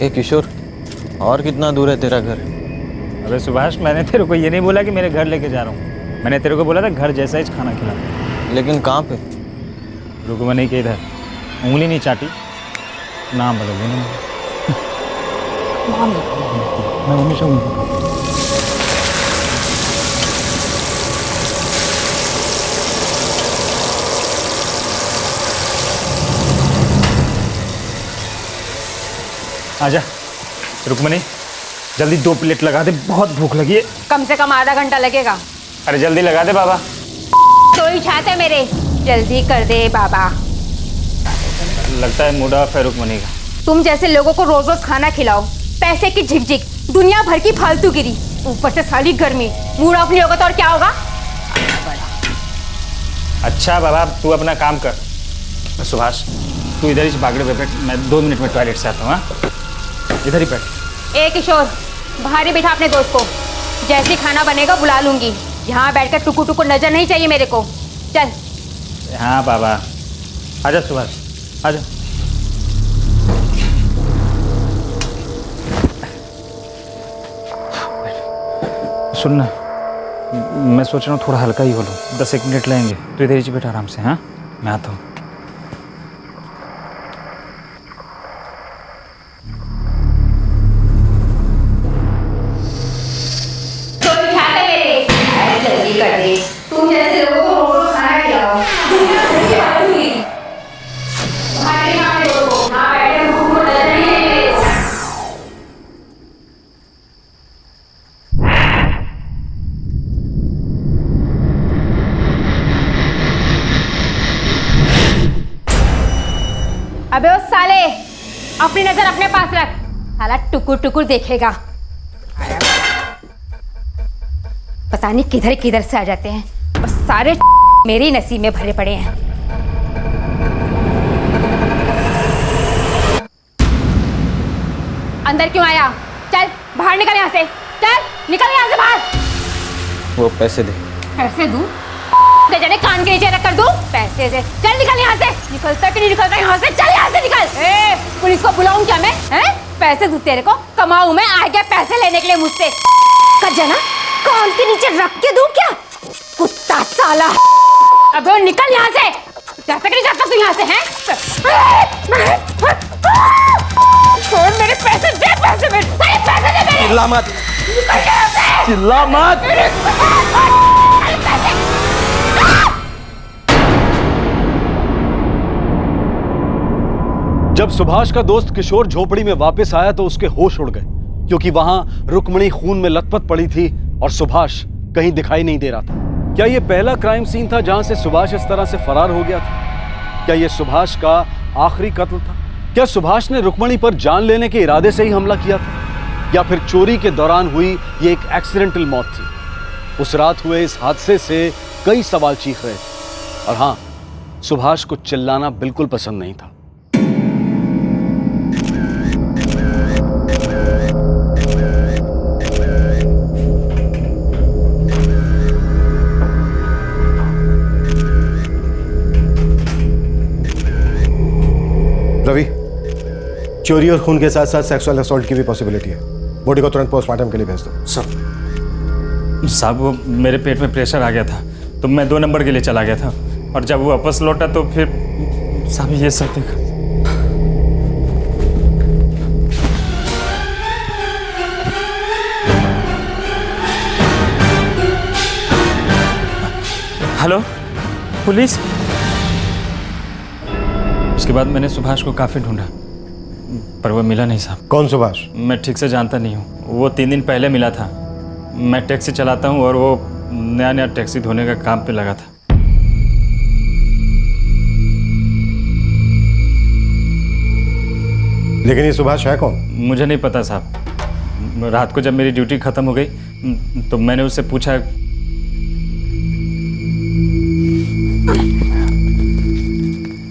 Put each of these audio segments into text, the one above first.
ए किशोर, और कितना दूर है तेरा घर? अबे सुभाष, मैंने तेरे को ये नहीं बोला कि मेरे घर लेके जा रहा हूँ। मैंने तेरे को बोला था घर जैसा ही खाना खिला। लेकिन कहाँ पे? रुकमनी के इधर। उंगली नहीं चाटी, नाम बदल देना। मैं हमेशा आजा रुकमनी, जल्दी 2 प्लेट लगा दे, बहुत भूख लगी है। कम से कम आधा घंटा लगेगा। अरे जल्दी लगा दे बाबा। तो ही चाहते मेरे, जल्दी कर दे बाबा। लगता है मूड ऑफ है रुकमनी का। तुम जैसे लोगों को रोज रोज खाना खिलाओ, पैसे की झिकझिक, दुनिया भर की फालतूगिरी, ऊपर से साली गर्मी, मूड ऑफ नहीं होगा तो और क्या होगा? अच्छा बाबा, तू अपना काम कर। सुभाष, तू इधर ही बागड़े पे बैठ, मैं 2 मिनट में टॉयलेट से आता हूँ। हाँ, इधर ही बैठ। ए किशोर, बाहर ही बिठा अपने दोस्त को। जैसे खाना बनेगा बुला लूंगी। यहाँ बैठकर टुकु टुकु नजर नहीं चाहिए मेरे को। चल। हाँ बाबा, आजा सुभाष, आजा। सुनना, मैं सोच रहा हूँ थोड़ा हल्का ही बोलूँ। 10-1 मिनट लगेंगे, तो इधर ही बैठा आराम से। हाँ, मैं आता हूँ। जल्दी कर दे। तुम जैसे लोगों को रोज रोज खाना खिलाओ, दुनिया भर की फालतूगिरी। भाई यहाँ देखो, यहाँ बैठे भूख को नजर नहीं है मेरे को। अबे ओ साले, अपनी नजर अपने पास रख। साला टुकुर टुकुर देखेगा। पता नहीं किधर किधर से आ जाते हैं और सारे मेरे ही नसीब में भरे पड़े हैं। अंदर क्यों आया? चल बाहर निकल यहाँ से। चल निकल यहाँ से बाहर। वो पैसे दे। पैसे दूँ? ते जाने कान के नीचे रख कर दूँ? पैसे दे। चल निकल यहाँ से। निकलता कि नहीं निकलता यहाँ से? चल यहाँ से निकल। ए, पुलिस को बुलाऊं क्या मैं? हैं? पैसे दूँ तेरे को? कमाऊं मैं? आ गया पैसे लेने के लिए मुझसे। कर जाना। कान के नीचे रख के दूं क्या? कुत्ता साला। अबे वो निकल यहाँ से। जाता कि नहीं जाता तू यहाँ से? हैं? छोड़ मेरे पैसे, दे पैसे मेरे। सारे पैसे दे मेरे। चिल्ला मत। निकल यहाँ से। चिल्ला मत। जब सुभाष का दोस्त किशोर झोपड़ी में वापस आया तो उसके होश उड़ गए, क्योंकि वहां रुक्मणी खून में लथपथ पड़ी थी और सुभाष कहीं दिखाई नहीं दे रहा था। क्या यह पहला क्राइम सीन था जहां से सुभाष इस तरह से फरार हो गया था? क्या यह सुभाष का आखिरी कत्ल था? क्या सुभाष ने रुक्मणी पर जान लेने के इरादे से ही हमला किया था, या फिर चोरी के दौरान हुई ये एक एक्सीडेंटल मौत थी? उस रात हुए इस हादसे से कई सवाल चीख रहे थे, और हां, सुभाष को चिल्लाना बिल्कुल पसंद नहीं था। रवि, चोरी और खून के साथ साथ सेक्सुअल असॉल्ट की भी पॉसिबिलिटी है। बॉडी को तुरंत पोस्टमार्टम के लिए भेज दो। साहब, वो मेरे पेट में प्रेशर आ गया था तो मैं 2 नंबर के लिए चला गया था, और जब वो वापस लौटा तो फिर साहब ये सब देखा। Hello police. उसके बाद मैंने सुभाष को काफ़ी ढूंढा पर वो मिला नहीं साहब। कौन सुभाष? मैं ठीक से जानता नहीं हूँ। वो 3 दिन पहले मिला था। मैं टैक्सी चलाता हूँ और वो नया टैक्सी धोने का काम पे लगा था। लेकिन ये सुभाष है कौन? मुझे नहीं पता साहब। रात को जब मेरी ड्यूटी ख़त्म हो गई तो मैंने उससे पूछा।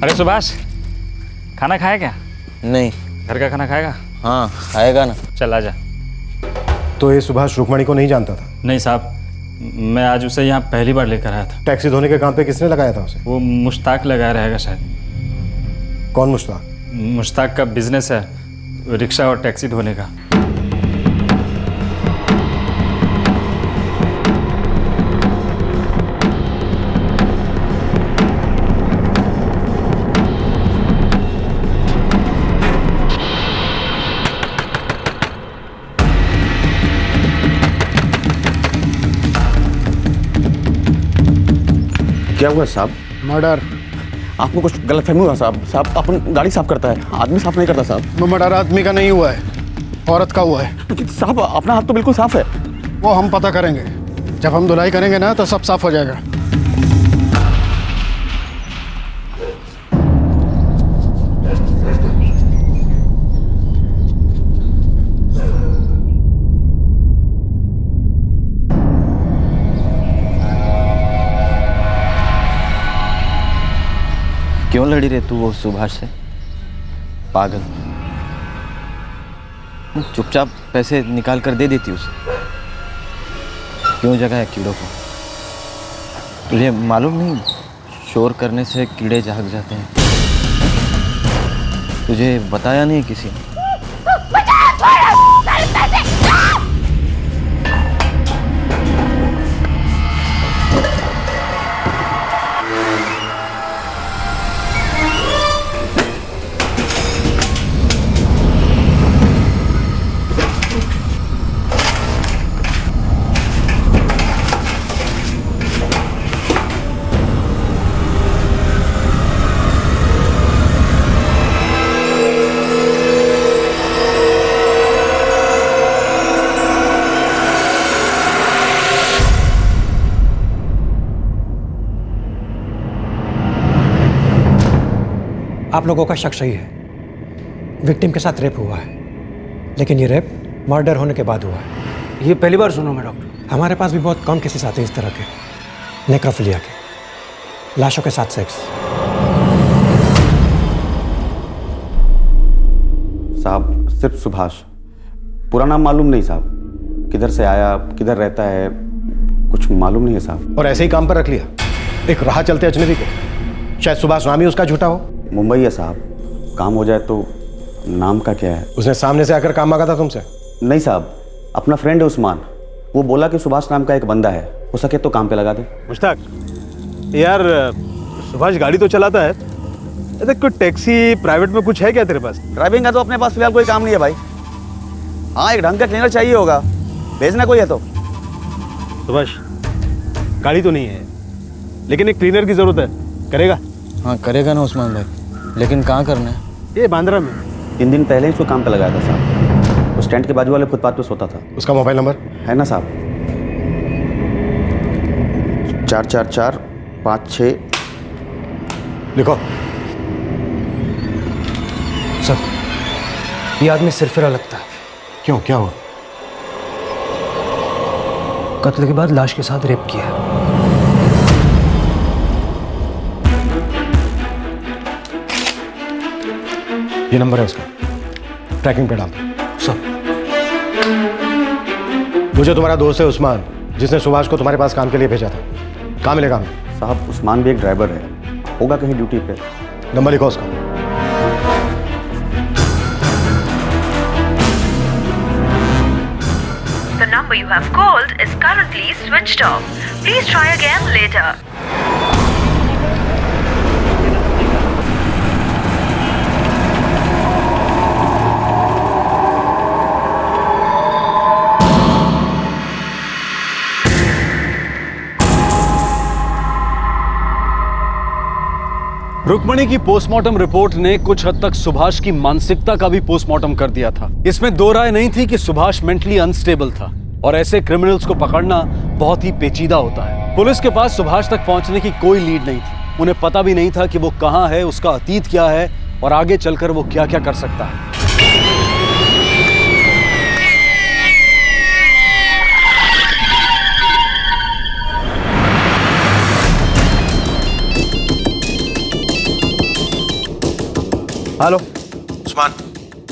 अरे सुभाष, खाना खाया क्या? नहीं। घर का खाना खाएगा? हाँ खाएगा ना। चल आजा। तो ये सुभाष रुक्मणी को नहीं जानता था? नहीं साहब, मैं आज उसे यहाँ पहली बार लेकर आया था। टैक्सी धोने के काम पे किसने लगाया था उसे? वो मुश्ताक लगाया रहेगा शायद। कौन मुश्ताक? मुश्ताक का बिजनेस है, रिक्शा और टैक्सी धोने का। क्या हुआ साहब? मर्डर। आपको कुछ गलतफहमी हुआ साहब। साहब अपन गाड़ी साफ करता है, आदमी साफ नहीं करता साहब। वो मर्डर आदमी का नहीं हुआ है, औरत का हुआ है। लेकिन साहब अपना हाथ तो बिल्कुल साफ है। वो हम पता करेंगे, जब हम धुलाई करेंगे ना तो सब साफ हो जाएगा। क्यों लड़ी रे तू वो सुभाष से? पागल, चुपचाप पैसे निकाल कर दे देती उसे। क्यों जगह है कीड़ों को? तुझे मालूम नहीं, शोर करने से कीड़े जाग जाते हैं। तुझे बताया नहीं किसी ने? आप लोगों का शक सही है, विक्टिम के साथ रेप हुआ है, लेकिन ये रेप मर्डर होने के बाद हुआ है। ये पहली बार सुना मैं डॉक्टर। हमारे पास भी बहुत कम केसेस आते हैं इस तरह के, नेक्रोफिलिया के, लाशों के साथ सेक्स। साहब सिर्फ सुभाष, पूरा नाम मालूम नहीं साहब। किधर से आया, किधर रहता है, कुछ मालूम नहीं है साहब। और ऐसे ही काम पर रख लिया एक राह चलते अजनबी को? शायद सुभाष नाम ही उसका झूठा हो। मुंबई है साहब, काम हो जाए तो नाम का क्या है? उसने सामने से आकर काम मांगा था तुमसे? नहीं साहब, अपना फ्रेंड है उस्मान, वो बोला कि सुभाष नाम का एक बंदा है, हो सके तो काम पे लगा दे। मुश्ताक यार, सुभाष गाड़ी तो चलाता है, अरे कोई टैक्सी प्राइवेट में कुछ है क्या तेरे पास? ड्राइविंग का तो अपने पास फिलहाल कोई काम नहीं है भाई। हाँ, एक ढंग का क्लीनर चाहिए होगा, भेजना कोई है तो। सुभाष गाड़ी तो नहीं है, लेकिन एक क्लीनर की जरूरत है, करेगा? हाँ करेगा ना उस्मान भाई, लेकिन कहाँ करना है? ये बांद्रा में। 3 दिन पहले ही उसको काम पे लगाया था साहब। उस टेंट के बाजू वाले फुटपाथ पे सोता था। उसका मोबाइल नंबर है ना साहब? 44456। लिखो। सब ये आदमी सिरफिरा लगता है। क्यों, क्या हुआ? कत्ल के बाद लाश के साथ रेप किया है। ये नंबर है उसका, ट्रैकिंग पे डाल। सब मुझे तुम्हारा दोस्त है उस्मान, जिसने सुभाष को तुम्हारे पास काम के लिए भेजा था। कहाँ मिलेगा हमें? साहब उस्मान भी एक ड्राइवर है, होगा कहीं ड्यूटी पे। नंबर लिखो उसका। The number you have called is currently switched off. Please try again later. Rukmini की पोस्टमार्टम रिपोर्ट ने कुछ हद तक सुभाष की मानसिकता का भी पोस्टमार्टम कर दिया था। इसमें दो राय नहीं थी कि सुभाष मेंटली अनस्टेबल था, और ऐसे क्रिमिनल्स को पकड़ना बहुत ही पेचीदा होता है। पुलिस के पास सुभाष तक पहुंचने की कोई लीड नहीं थी। उन्हें पता भी नहीं था कि वो कहां है, उसका अतीत क्या है और आगे चलकर वो क्या क्या कर सकता है। हेलो उस्मान।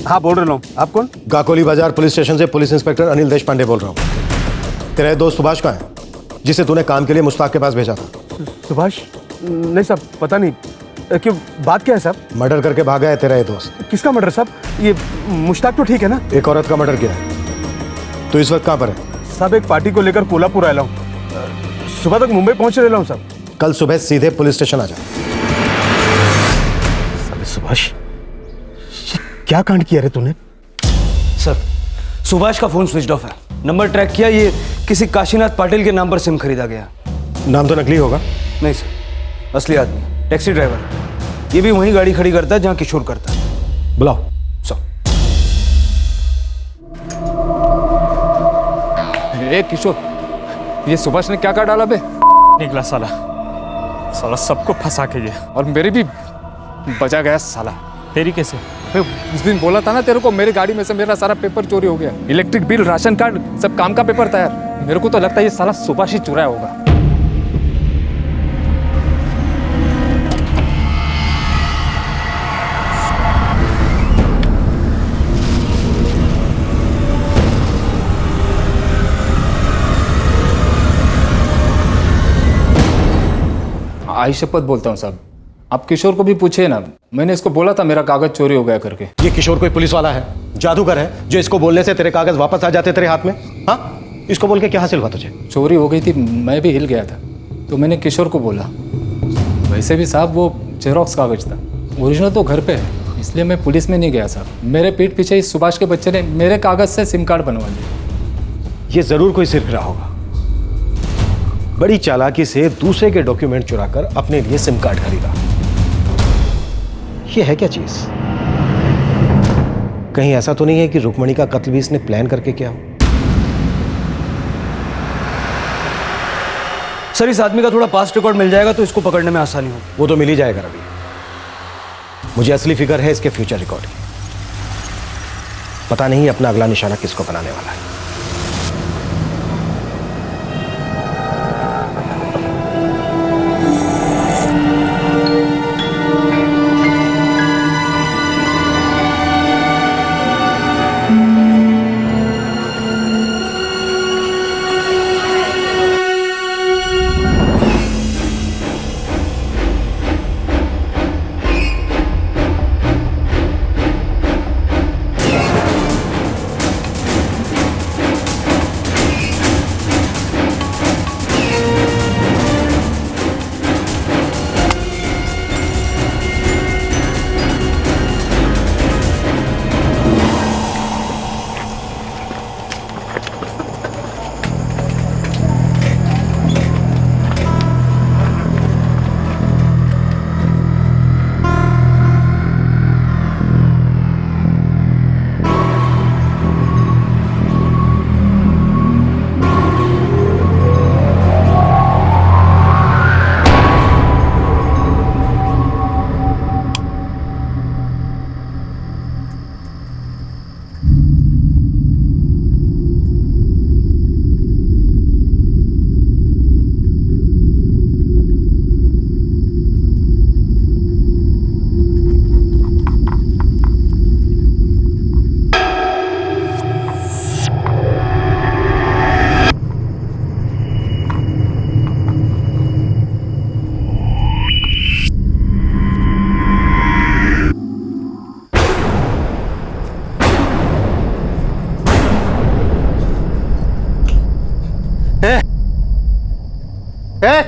हाँ बोल रहा हूँ, आप कौन? गाकोली बाजार पुलिस स्टेशन से पुलिस इंस्पेक्टर अनिल देश पांडे बोल रहा हूँ। तेरा दोस्त सुभाष का है, जिसे तूने काम के लिए मुश्ताक के पास भेजा था? सुभाष? नहीं साहब, पता नहीं, क्यों, बात क्या है साहब? मर्डर करके भागा है तेरा ये दोस्त। किसका मर्डर साहब? ये मुश्ताक तो ठीक है ना? एक औरत का मर्डर किया है। तो इस वक्त कहाँ पर है? साहब एक पार्टी को लेकर कोल्हापुर आया हूँ, सुबह तक मुंबई पहुंचने रहा हूँ साहब। कल सुबह सीधे पुलिस स्टेशन आ जा। सुभाष, क्या कांड किया रे तूने? सर, सुभाष का फोन स्विच ऑफ है। नंबर ट्रैक किया, ये किसी काशीनाथ पाटिल के नाम पर सिम खरीदा गया। नाम तो नकली होगा? नहीं सर, असली आदमी, टैक्सी ड्राइवर है। ये भी वहीं गाड़ी खड़ी करता है जहां किशोर करता है। बुलाओ। सर। ए किशोर, ये सुभाष ने क्या कर डाला बे? निकला साला, साला सबको फंसा के ये, और मेरी भी बचा गया साला। तेरी कैसे? उस दिन बोला था ना तेरे को, मेरी गाड़ी में से मेरा सारा पेपर चोरी हो गया, इलेक्ट्रिक बिल, राशन कार्ड, सब काम का पेपर था यार। मेरे को तो लगता है ये साला सुभाष ही चुराया होगा। आई शपथ बोलता हूँ साहब, आप किशोर को भी पूछे ना, मैंने इसको बोला था मेरा कागज चोरी हो गया करके। ये किशोर कोई पुलिस वाला है, जादूगर है, जो इसको बोलने से तेरे कागज वापस आ जाते तेरे हाथ में? हाँ, इसको बोल के क्या हासिल हुआ तुझे? चोरी हो गई थी, मैं भी हिल गया था, तो मैंने किशोर को बोला। वैसे भी साहब वो जेरोक्स कागज था, ओरिजिनल तो घर पे है, इसलिए मैं पुलिस में नहीं गया साहब। मेरे पीठ पीछे इस सुभाष के बच्चे ने मेरे कागज से सिम कार्ड बनवा दिया। ये जरूर कोई सिरफिरा होगा, बड़ी चालाकी से दूसरे के डॉक्यूमेंट चुराकर अपने लिए सिम कार्ड खरीदा। ये है क्या चीज? कहीं ऐसा तो नहीं है कि रुक्मणी का कत्ल भी इसने प्लान करके किया हो? सर, इस आदमी का थोड़ा पास्ट रिकॉर्ड मिल जाएगा तो इसको पकड़ने में आसानी होगी। वो तो मिल ही जाएगा रवि, मुझे असली फिक्र है इसके फ्यूचर रिकॉर्ड की। पता नहीं अपना अगला निशाना किसको बनाने वाला है।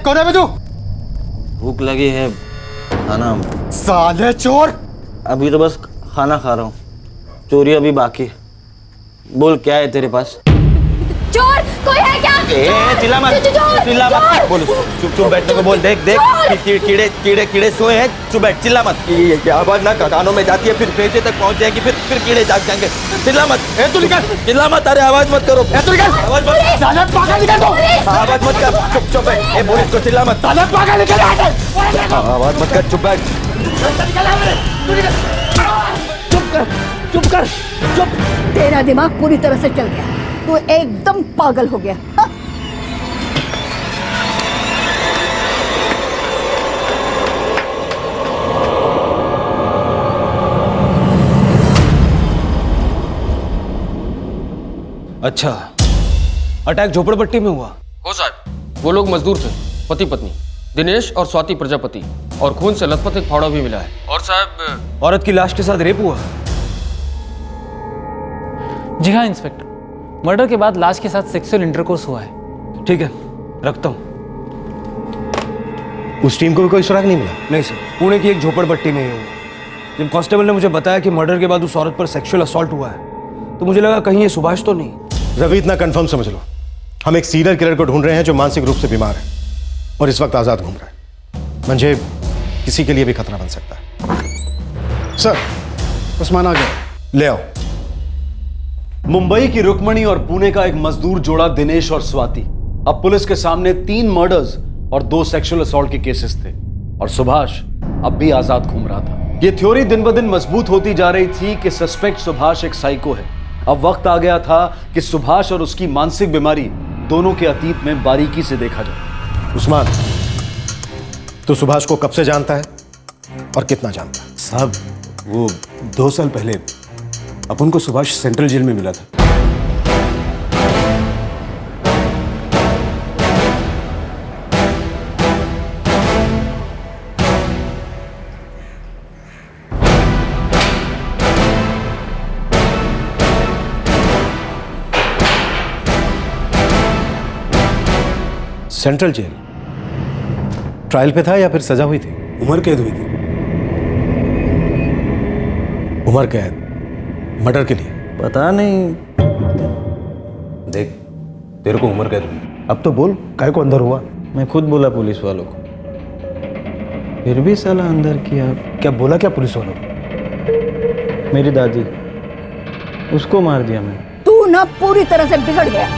कौन है बे तू? भूख लगी है, खाना। साले चोर! अभी तो बस खाना खा रहा हूँ, चोरी अभी बाकी है। बोल क्या है तेरे पास? चोर कोई है क्या? चिल्ला मत, चिल्ला मत, बोल उसको, चुप चुप बैठने को बोल। देख देख कीड़े कीड़े कीड़े सोए हैं, चुप बैठ, चिल्ला मत। ये आवाज ना कानों में जाती है, फिर पेचे तक पहुंच जाएगी, फिर कीड़े जाग जाएंगे। चिल्ला मत, तू निकल! चिल्ला मत, अरे आवाज मत करो, तू निकल! आवाज मत, साले पागल निकल तू! आवाज मत कर, चुप चुप बैठ। ए बोल इसको, चिल्ला मत, साले पागल निकल यहाँ से! आवाज मत कर, चुप बैठ। चुप कर, चुप! तेरा दिमाग पूरी तरह से चल गया, तू एकदम पागल हो गया। हाँ? अच्छा, अटैक झोपड़पट्टी में हुआ? हो साहब, वो लोग मजदूर थे, पति पत्नी, दिनेश और स्वाति प्रजापति। और खून से लथपथ एक फावड़ा भी मिला है। और साहब औरत की लाश के साथ रेप हुआ? जी हाँ इंस्पेक्टर, मर्डर के बाद लाश के साथ सेक्सुअल इंटरकोर्स हुआ है। ठीक है, रखता हूँ। उस टीम को भी कोई सुराग नहीं मिला? नहीं सर, पुणे की एक झोपड़पट्टी में ही हूँ। जब कांस्टेबल ने मुझे बताया कि मर्डर के बाद उस औरत पर सेक्सुअल असॉल्ट हुआ है तो मुझे लगा कहीं ये सुभाष तो नहीं। रवि, इतना कंफर्म समझ लो, हम एक सीरियल किलर को ढूंढ रहे हैं जो मानसिक रूप से बीमार है और इस वक्त आजाद घूम रहा है। मुझे किसी के लिए भी खतरा बन सकता है। सर, उस्मान आ गया। ले आओ। मुंबई की रुक्मणी और पुणे का एक मजदूर जोड़ा दिनेश और स्वाति, अब पुलिस के सामने 3 मर्डर्स और 2 सेक्सुअल असॉल्ट के केसेस थे और सुभाष अब भी आजाद घूम रहा था। यह थ्योरी दिन ब दिन मजबूत होती जा रही थी कि सस्पेक्ट सुभाष एक साइको है। अब वक्त आ गया था कि सुभाष और उसकी मानसिक बीमारी दोनों के अतीत में बारीकी से देखा जाए। उस्मान, तू सुभाष को कब से जानता है और कितना जानता है? साहब, वो 2 साल पहले अपन को सुभाष सेंट्रल जेल में मिला था। Central jail? ट्रायल पे था या फिर सजा हुई थी? उम्र कैद हुई थी। उम्र कैद? मर्डर के लिए? पता नहीं। देख, तेरे को उम्र कैद हुई। अब तो बोल, काहे को अंदर हुआ? मैं खुद बोला पुलिस वालों को, फिर भी साला अंदर किया। क्या बोला क्या पुलिस वालों को? मेरी दादी, उसको मार दिया मैंने। तू ना पूरी तरह से बिगड़ गया।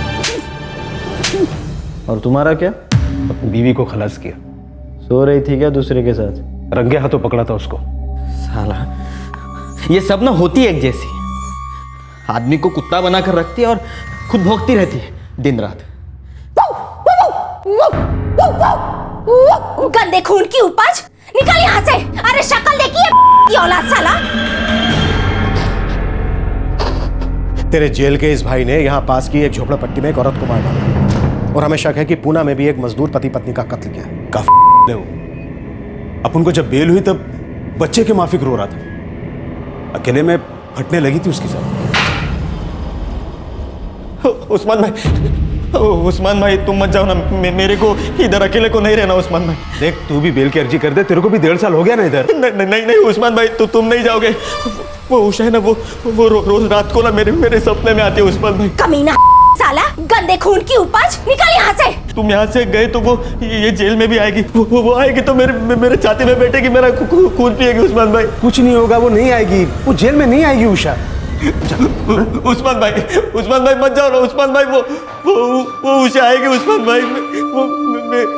और तुम्हारा क्या? अपनी बीवी को खलास किया। सो रही थी क्या दूसरे के साथ? रंगे हाथों पकड़ा था उसको। साला, ये सब ना होती एक जैसी, आदमी को कुत्ता बनाकर रखती है और खुद भौंकती रहती है दिन रात। गंदे खून की उपज, निकल यहाँ से। अरे शक्ल देखिए की औलाद साला। तेरे जेल के इस भाई ने यहाँ पास की एक झोपड़पट्टी में एक औरत को मार डाला और हमें शक है कि पूना में भी एक मजदूर पति पत्नी का कत्ल किया। काफी वो अपन को जब बेल हुई तब बच्चे के माफिक रो रहा था, अकेले में फटने लगी थी उसकी साथ। उस्मान भाई तुम मत जाओ ना, मेरे को इधर अकेले को नहीं रहना। उस्मान भाई देख, तू भी बेल की अर्जी कर दे, तेरे को भी 1.5 साल हो गया ना इधर। नहीं उस्मान भाई, तो तुम नहीं जाओगे। वो उषा है ना, वो रोज रात को ना मेरे सपने में आती है। उस्मान भाई कमीना साला, गंदे खून की उपज, निकल यहाँ से। तुम यहाँ से गए तो वो ये जेल में भी आएगी। वो आएगी तो मेरे छाती में बैठेगी, मेरा खून पिएगी। उस्मान भाई कुछ नहीं होगा, वो नहीं आएगी, वो जेल में नहीं आएगी उषा। उस्मान भाई मत जाओ ना। उस्मान भाई वो उषा आएगी। उस्मान भाई वो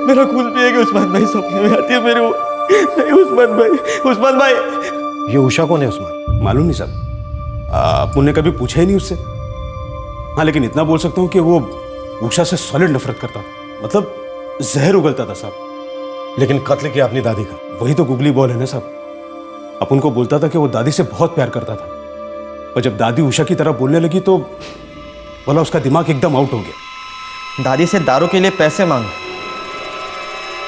मेरा खून पिएगी। उस्मान भाई सपने में आती है मेरे वो। नहीं उस्मान भाई। ये उषा कौन है उस्मान? मालूम नहीं साहब, अपन ने कभी पूछा ही नहीं उससे। हाँ, लेकिन इतना बोल सकता हूँ कि वो उषा से सॉलिड नफरत करता था, मतलब जहर उगलता था साहब। लेकिन कत्ल किया अपनी दादी का? वही तो गुगली बॉल है ना साहब। अपन को बोलता था कि वो दादी से बहुत प्यार करता था, और जब दादी उषा की तरह बोलने लगी तो बोला उसका दिमाग एकदम आउट हो गया। दादी से दारू के लिए पैसे मांगे,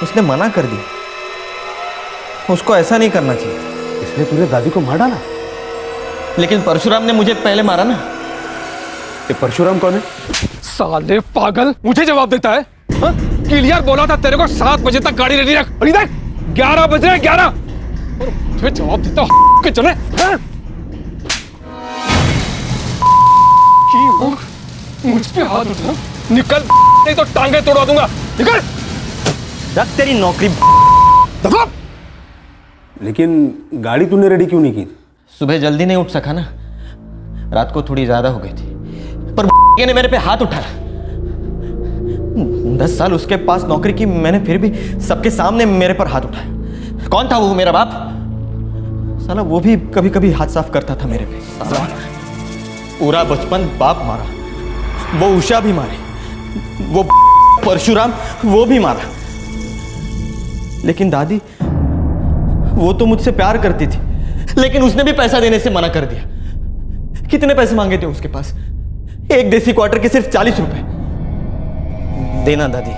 उसने मना कर दिया। उसको ऐसा नहीं करना चाहिए। इसलिए तूने दादी को मार डाला? लेकिन परशुराम ने मुझे पहले मारा ना। ये परशुराम कौन है? साले पागल, मुझे जवाब देता है? क्लियर बोला था तेरे को 7 बजे तक गाड़ी रेडी रख, और इधर 11 बज रहे 11 और मुझे जवाब देता के चले। मुझ पे हाथ उठा, निकल, नहीं तो टांगे तोड़वा दूंगा। निकल। रख तेरी नौकरी। दफा। लेकिन गाड़ी तूने रेडी क्यों नहीं की? सुबह जल्दी नहीं उठ सका ना, रात को थोड़ी ज्यादा हो गई थी, पर ने मेरे पे हाथ उठाया। 10 साल उसके पास नौकरी की मैंने, फिर भी सबके सामने मेरे पर हाथ उठाया। कौन था वो? मेरा बाप साला। वो भी कभी कभी हाथ साफ करता था मेरे पे। साला पूरा बचपन बाप मारा, वो उषा भी मारी, वो परशुराम वो भी मारा। लेकिन दादी, वो तो मुझसे प्यार करती थी, लेकिन उसने भी पैसा देने से मना कर दिया। कितने पैसे मांगे थे उसके पास? एक देसी क्वार्टर के सिर्फ 40 रुपए। देना दादी,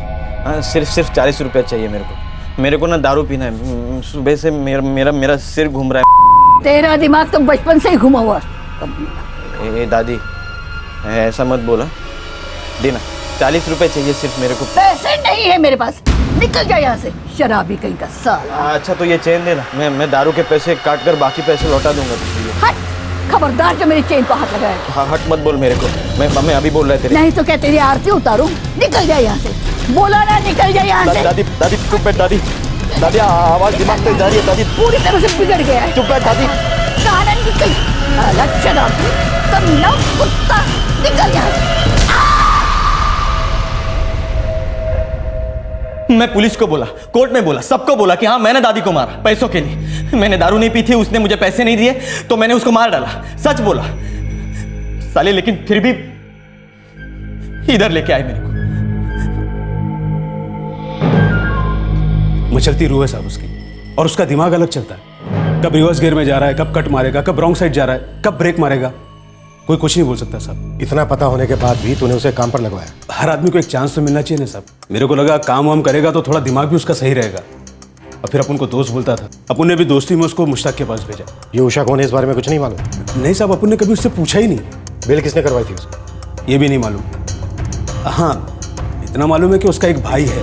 सिर्फ 40 रुपए चाहिए मेरे को। मेरे को ना दारू पीना है। सुबह से मेरा मेरा मेरा सिर घूम रहा है। तेरा दिमाग तो बचपन से ही घुमा हुआ। ए दादी, ऐसा मत बोला। देना 40 रुपए चाहिए सिर्फ मेरे को। पैसे नहीं है मेरे पास, निकल जा यहाँ से, शराबी कहीं का साला। अच्छा तो ये चेन देना, मैं दारू के पैसे काट कर बाकी पैसे लौटा दूंगा तुझे। हट, खबरदार जो मेरी चेन को हाथ लगाया। हाँ हट मत बोल मेरे को, मैं अभी बोल रहा है तेरे। नहीं तो क्या तेरी आरती उतारूं? निकल जा यहाँ से, बोला ना निकल जा यहाँ से। दादी दादी चुप बैठ दादी, दादी आवाज दिमाग पे जा रही है दादी। पूरी तरह से बिगड़ गया है। चुप बैठ दादी। कहां निकल, अलग शराबी, कमीना कुत्ता, निकल यहाँ से। मैं पुलिस को बोला, कोर्ट में बोला, सबको बोला कि हाँ मैंने दादी को मारा पैसों के लिए। मैंने दारू नहीं पी थी, उसने मुझे पैसे नहीं दिए तो मैंने उसको मार डाला। सच बोला साले, लेकिन फिर भी इधर लेके आए मेरे को। मचलती रूह है साहब उसकी, और उसका दिमाग अलग चलता है। कब रिवर्स गियर में जा रहा है, कब कट मारेगा, कब रॉन्ग साइड जा रहा है, कब ब्रेक मारेगा, कोई कुछ नहीं बोल सकता साहब। इतना पता होने के बाद भी तूने उसे काम पर लगवाया? हर आदमी को एक चांस तो मिलना चाहिए ना साहब। मेरे को लगा काम वाम करेगा तो थोड़ा दिमाग भी उसका सही रहेगा। और फिर अपन को दोस्त बोलता था, अपन ने भी दोस्ती में उसको मुश्ताक के पास भेजा। ये उषा कौन है, इस बारे में कुछ नहीं मालूम? नहीं साहब, अपन ने कभी उससे पूछा ही नहीं। बेल किसने करवाई थी उसको? ये भी नहीं मालूम। हाँ इतना मालूम है कि उसका एक भाई है।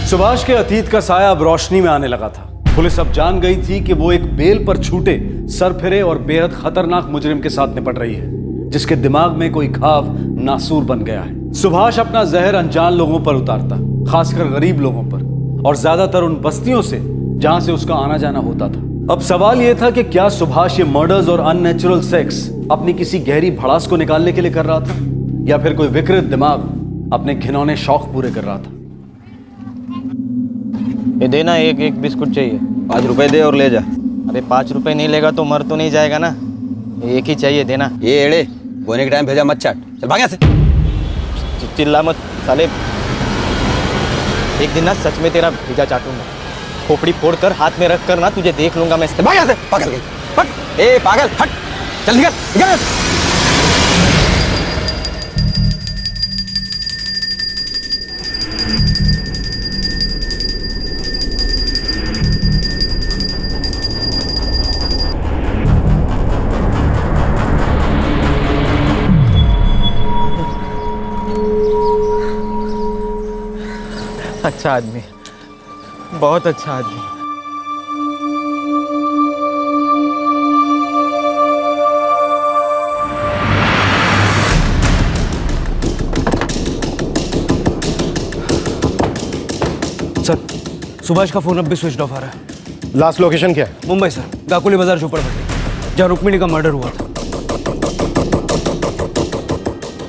सुभाष के अतीत का साया अब रोशनी में आने लगा था। पुलिस अब जान गई थी कि वो एक बेल पर छूटे, सरफिरे और बेहद खतरनाक मुजरिम के साथ निपट रही है, जिसके दिमाग में कोई घाव नासूर बन गया है। सुभाष अपना जहर अनजान लोगों पर उतारता, खासकर गरीब लोगों पर, और ज्यादातर उन बस्तियों से जहां से उसका आना जाना होता था। अब सवाल यह था कि क्या सुभाष ये मर्डर्स और अननेचुरल सेक्स अपनी किसी गहरी भड़ास को निकालने के लिए कर रहा था, या फिर कोई विकृत दिमाग अपने घिनौने शौक पूरे कर रहा था। ये देना, एक बिस्कुट चाहिए। 5 रुपए दे और ले जा। अरे 5 रुपए नहीं लेगा तो मर तो नहीं जाएगा ना, एक ही चाहिए, देना। ये एड़े बोने के टाइम भेजा मत चाट, चल भाग यहाँ से। चिल्ला मत साले, एक दिन ना सच में तेरा भेजा चाटूंगा। खोपड़ी फोड़ कर हाथ में रख कर ना तुझे देख लूंगा मैं। भाग यहाँ से, पागल गई, हट, ए पागल हट, चल निकल निकल। अच्छा आदमी, बहुत अच्छा आदमी। सर, सुभाष का फोन अब भी स्विच ऑफ आ रहा है। लास्ट लोकेशन क्या है? मुंबई सर, गाकुली बाजार झोपड़पट्टी, जहाँ रुक्मिणी का मर्डर हुआ था।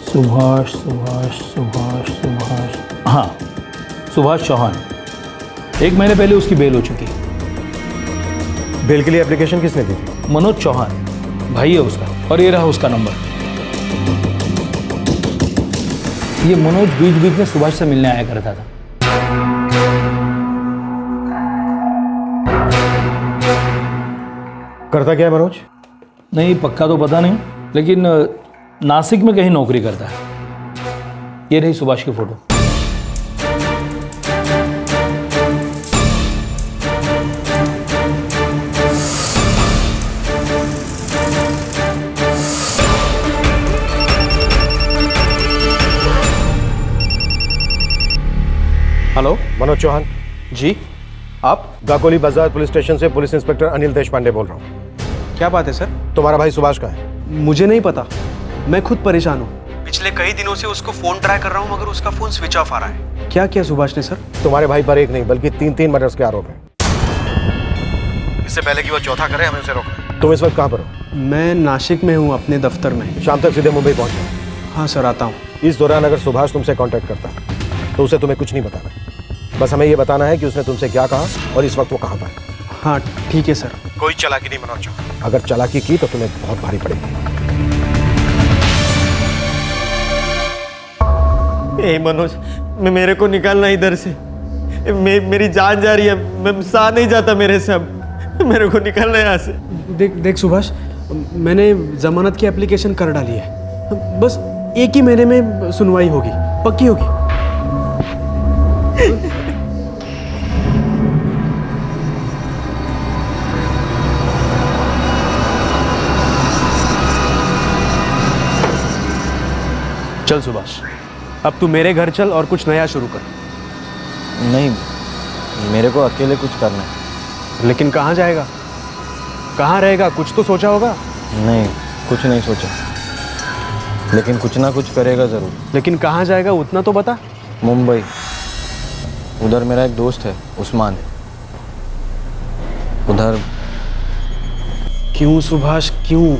सुभाष सुभाष सुभाष सुभाष, हाँ सुभाष चौहान। 1 महीने पहले उसकी बेल हो चुकी। बेल के लिए एप्लीकेशन किसने दी थी? मनोज चौहान, भाई है उसका, और ये रहा उसका नंबर। ये मनोज बीच बीच में सुभाष से मिलने आया करता था। करता क्या है मनोज? नहीं पक्का तो पता नहीं, लेकिन नासिक में कहीं नौकरी करता है। ये रही सुभाष की फोटो। हेलो, मनोज चौहान जी, आप? गाकोली बाजार पुलिस स्टेशन से पुलिस इंस्पेक्टर अनिल देशपांडे बोल रहा हूँ। क्या बात है सर? तुम्हारा भाई सुभाष का है? मुझे नहीं पता, मैं खुद परेशान हूँ। पिछले कई दिनों से उसको फोन ट्राई कर रहा हूँ, मगर उसका फोन स्विच ऑफ आ रहा है। क्या किया सुभाष ने सर? तुम्हारे भाई पर एक नहीं बल्कि 3 मर्डर्स के आरोप हैं। इससे पहले कि वो चौथा करे, हमें उसे रोकना। तुम इस वक्त कहाँ पर हो? मैं नासिक में हूँ, अपने दफ्तर में। शाम तक सीधे मुंबई पहुंच जाओ। हाँ सर, आता हूँ। इस दौरान अगर सुभाष तुमसे कांटेक्ट करता है तो उसे तुम्हें कुछ नहीं बताना, बस हमें ये बताना है कि उसने तुमसे क्या कहा और इस वक्त वो कहाँ पर है। हाँ ठीक है सर। कोई चालाकी नहीं मनोज चौहान, अगर चालाकी की तो तुम्हें बहुत भारी पड़ेगी। ए मनोज, मेरे को निकालना इधर से। मेरी जान जा रही है, मैं सह नहीं जाता मेरे से। अब मेरे को निकालना यहाँ से। देख सुभाष, मैंने जमानत की एप्लीकेशन कर डाली है। बस 1 ही महीने में सुनवाई होगी, पक्की होगी। चल सुभाष, अब तू मेरे घर चल और कुछ नया शुरू कर। नहीं, मेरे को अकेले कुछ करना है। लेकिन कहाँ जाएगा, कहाँ रहेगा? कुछ तो सोचा होगा। नहीं, कुछ नहीं सोचा, लेकिन कुछ ना कुछ करेगा जरूर। लेकिन कहाँ जाएगा उतना तो बता। मुंबई, उधर मेरा एक दोस्त है उस्मान, उधर। क्यों सुभाष, क्यों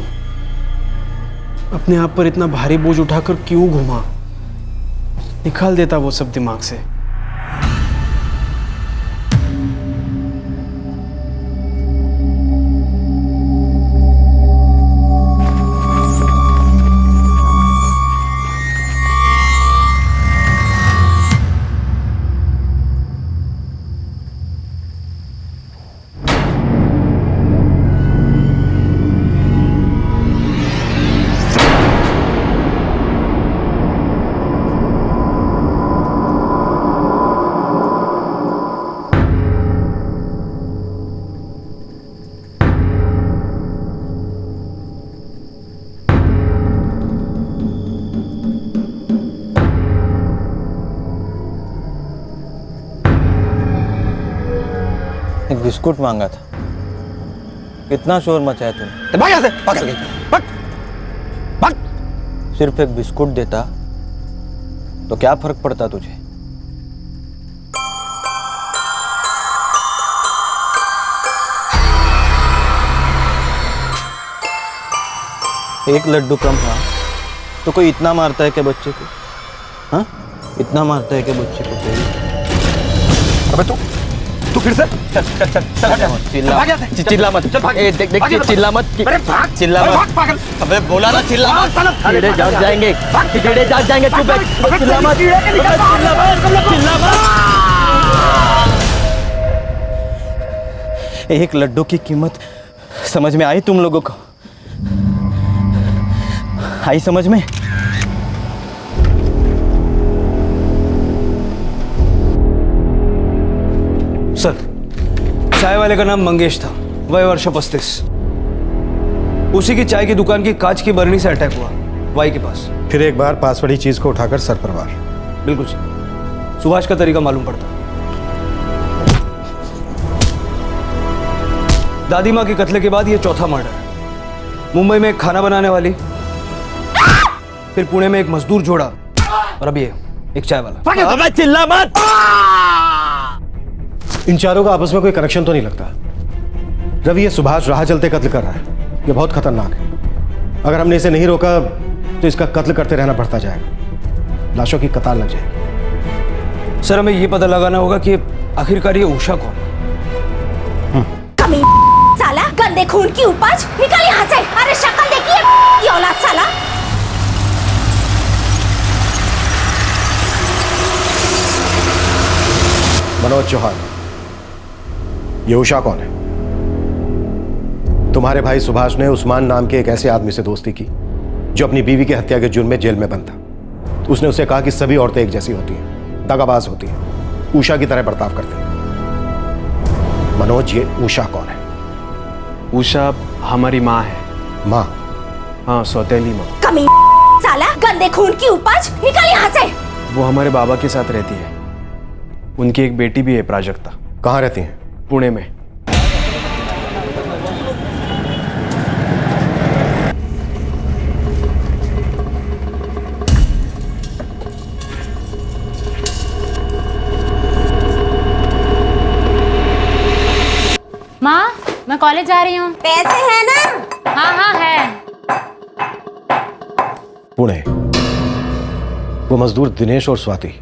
अपने आप पर इतना भारी बोझ उठाकर क्यों घुमा? निकाल देता वो सब दिमाग से। एक बिस्कुट मांगा था, कितना शोर मचाया तूने। भाग यहाँ से, भाग यहाँ से, भाग, भाग। सिर्फ एक बिस्कुट देता तो क्या फर्क पड़ता तुझे? एक लड्डू कम था तो कोई इतना मारता है क्या बच्चे को? हाँ, इतना मारता है क्या बच्चे को? अबे तू फिर से चल चल चल चल हट जा। चिल्ला मत, देख चिल्ला मत, चिल्ला मत। अबे बोला ना चिल्ला मत, कीड़े जाग जाएंगे, कीड़े जाग जाएंगे। तू बैठ, चिल्ला मत, चिल्ला मत। एक लड्डू की कीमत समझ में आई तुम लोगों को? आई समझ में? सर, चाय वाले का नाम मंगेश था, वय वर्ष 35। उसी की चाय की दुकान की कांच की बरनी से अटैक हुआ वाई के पास। फिर एक बार पास पड़ी चीज को उठाकर सर पर वार। बिल्कुल सर, सुभाष का तरीका मालूम पड़ता। दादी माँ के कत्ले के बाद ये चौथा मर्डर। मुंबई में एक खाना बनाने वाली, फिर पुणे में एक मजदूर जोड़ा, और अब ये एक चाय वाला। अबे चिल्ला मत। इन चारों का आपस में कोई कनेक्शन तो नहीं लगता। रवि, ये सुभाष राह चलते कत्ल कर रहा है, ये बहुत खतरनाक है। अगर हमने इसे नहीं रोका तो इसका कत्ल करते रहना बढ़ता जाएगा, लाशों की कतार लग जाएगी। सर, हमें ये पता लगाना होगा कि आखिरकार ये उषा कौन है। कमी साला, गंदे खून की उपज, निकल यहाँ से। अरे शक्ल देखिए ये औलाद साला। मनोज चौहान, ये उषा कौन है? तुम्हारे भाई सुभाष ने उस्मान नाम के एक ऐसे आदमी से दोस्ती की जो अपनी बीवी की हत्या के जुर्म में जेल में बंद था। उसने उसे कहा कि सभी औरतें एक जैसी होती हैं, दगाबाज होती हैं, उषा की तरह बर्ताव करती हैं। मनोज, ये उषा कौन है? उषा हमारी माँ है। माँ? हाँ, सौतेली माँ। कमी साला, गंदे खून की उपज, निकल यहाँ से। वो हमारे बाबा के साथ रहती है। उनकी एक बेटी भी है, प्राजक्ता। कहाँ रहती हैं? पुणे में। माँ, मैं कॉलेज जा रही हूँ। पैसे है ना? हाँ हाँ है। पुणे। वो मजदूर दिनेश और स्वाति,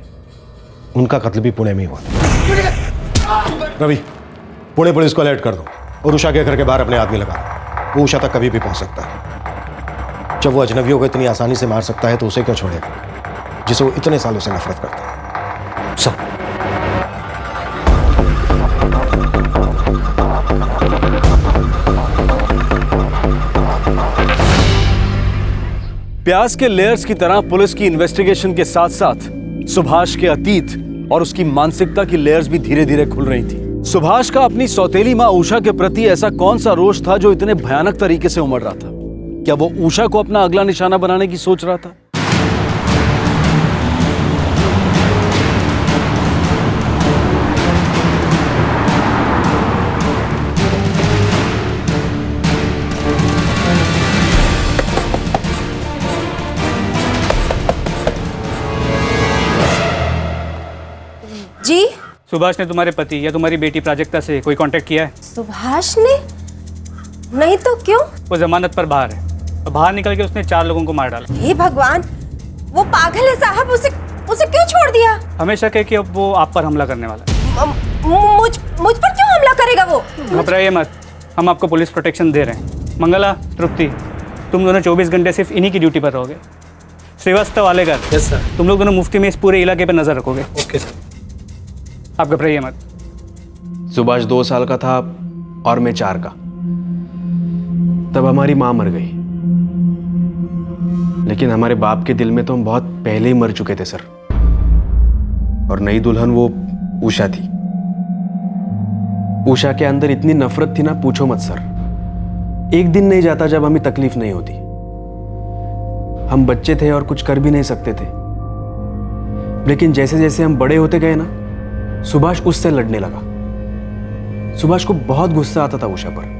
उनका कत्ल भी पुणे में ही हुआ। रवि, पुणे पुलिस को अलर्ट कर दो और उषा के घर के बाहर अपने आदमी लगा दो। वो उषा तक कभी भी पहुंच सकता है। जब वो अजनबियों को इतनी आसानी से मार सकता है तो उसे क्यों छोड़ेगा जिसे वो इतने सालों से नफरत करता है? सब। प्याज के लेयर्स की तरह पुलिस की इन्वेस्टिगेशन के साथ साथ सुभाष के अतीत और उसकी मानसिकता की लेयर्स भी धीरे धीरे खुल रही थी। सुभाष का अपनी सौतेली माँ उषा के प्रति ऐसा कौन सा रोष था जो इतने भयानक तरीके से उमड़ रहा था? क्या वो उषा को अपना अगला निशाना बनाने की सोच रहा था? जी, सुभाष ने तुम्हारे पति या तुम्हारी बेटी प्राजक्ता से कोई कांटेक्ट किया है? सुभाष ने? नहीं तो क्यों? वो जमानत पर बाहर है और बाहर निकल के उसने 4 लोगों को मार डाला। हे भगवान, वो पागल है साहब, उसे क्यों छोड़ दिया? हमें शक है कि अब वो आप पर हमला करने वाला है। मुझ पर क्यों हमला करेगा वो? घबराइए मत, हम आपको पुलिस प्रोटेक्शन दे रहे हैं। मंगला, तृप्ति, तुम दोनों 24 घंटे सिर्फ इन्हीं की ड्यूटी पर रहोगे। Srivastava, Alekar, yes sir. तुम लोग दोनों मुफ्ती में इस पूरे इलाके पर नजर रखोगे। Okay sir. आप घबराइए मत। सुभाष 2 साल का था और मैं 4 का। तब हमारी माँ मर गई, लेकिन हमारे बाप के दिल में तो हम बहुत पहले ही मर चुके थे सर। और नई दुल्हन वो उषा थी। उषा के अंदर इतनी नफरत थी ना, पूछो मत सर। एक दिन नहीं जाता जब हमें तकलीफ नहीं होती। हम बच्चे थे और कुछ कर भी नहीं सकते थे, लेकिन जैसे जैसे हम बड़े होते गए ना, सुभाष उससे लड़ने लगा। सुभाष को बहुत गुस्सा आता था उषा पर।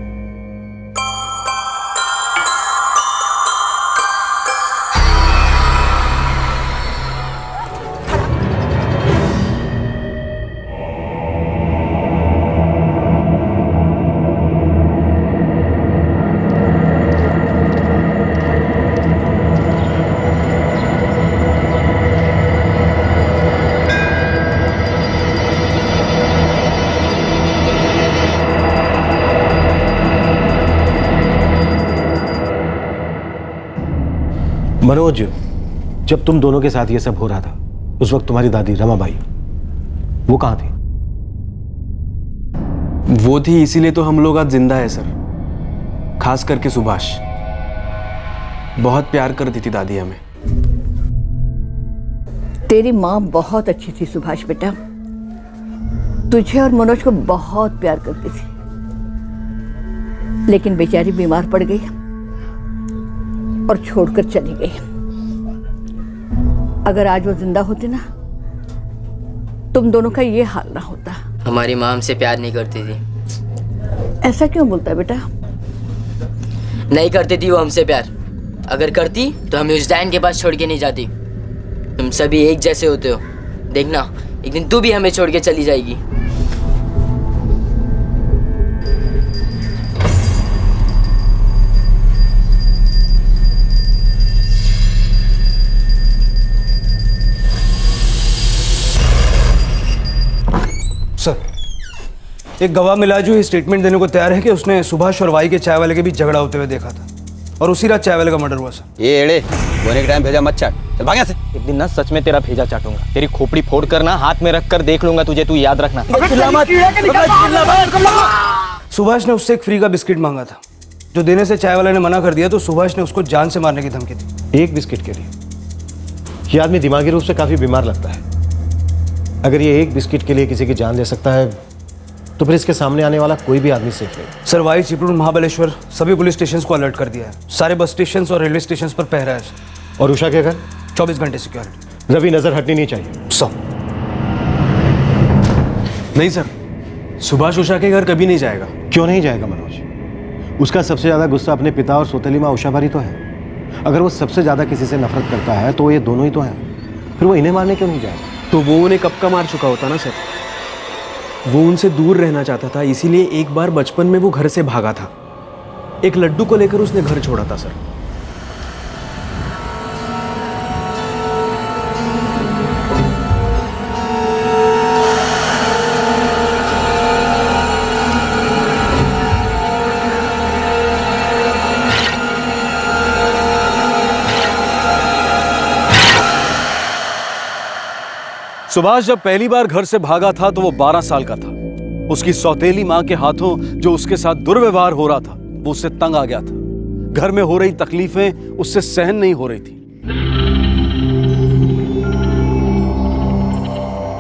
मनोज, जब तुम दोनों के साथ ये सब हो रहा था, उस वक्त तुम्हारी दादी रमाबाई वो कहां थी? वो थी, इसीलिए तो हम लोग आज जिंदा है सर। खास करके सुभाष। बहुत प्यार करती थी दादी हमें। तेरी माँ बहुत अच्छी थी सुभाष बेटा, तुझे और मनोज को बहुत प्यार करती थी, लेकिन बेचारी बीमार पड़ गई और छोड़कर चली गई। अगर आज वो जिंदा होती ना, तुम दोनों का ये हाल ना होता। हमारी माँ हमसे प्यार नहीं करती थी। ऐसा क्यों बोलता है बेटा? नहीं करती थी वो हमसे प्यार। अगर करती तो हमें उस डायन के पास छोड़ के नहीं जाती। तुम सभी एक जैसे होते हो, देखना एक दिन तू भी हमें छोड़ के चली जाएगी। सर, एक गवाह मिला जो ये स्टेटमेंट देने को तैयार है कि उसने सुभाष और वाई के चाय वाले के बीच झगड़ा होते हुए देखा था और उसी रात चाय वाले का मर्डर हुआ सर। ये एड़े बोने के टाइम भेजा मत चाट, चल भाग यहाँ से। एक दिन ना सच में तेरा भेजा चाटूंगा, तेरी खोपड़ी फोड़ कर ना हाथ में रख कर देख लूंगा तुझे, तू याद रखना। सुभाष ने उससे एक फ्री का बिस्किट मांगा था, जो देने से चाय वाले ने मना कर दिया, तो सुभाष ने उसको जान से मारने की धमकी दी। एक बिस्किट के लिए? ये आदमी दिमागी रूप से काफी बीमार लगता है। अगर ये एक बिस्किट के लिए किसी की जान ले सकता है, तो फिर इसके सामने आने वाला कोई भी आदमी सेफ नहीं। सर, वाई, चिपळूण, महाबलेश्वर सभी पुलिस स्टेशन को अलर्ट कर दिया है। सारे बस स्टेशन और रेलवे स्टेशन पर पहरा है सर। और उषा के घर 24 घंटे सिक्योरिटी। रवि, नजर हटनी नहीं चाहिए। सर नहीं सर, सुभाष उषा के घर कभी नहीं जाएगा। क्यों नहीं जाएगा मनोज? उसका सबसे ज्यादा गुस्सा अपने पिता और सौतेली माँ उषा पर ही तो है। अगर वो सबसे ज्यादा किसी से नफरत करता है तो ये दोनों ही तो हैं। फिर वो इन्हें मारने क्यों नहीं जाएगा? तो वो उन्हें कब का मार चुका होता ना सर। वो उनसे दूर रहना चाहता था, इसीलिए एक बार बचपन में वो घर से भागा था। एक लड्डू को लेकर उसने घर छोड़ा था सर। सुभाष जब पहली बार घर से भागा था तो वो 12 साल का था। उसकी सौतेली माँ के हाथों जो उसके साथ दुर्व्यवहार हो रहा था, वो उससे तंग आ गया था। घर में हो रही तकलीफें उससे सहन नहीं हो रही थी।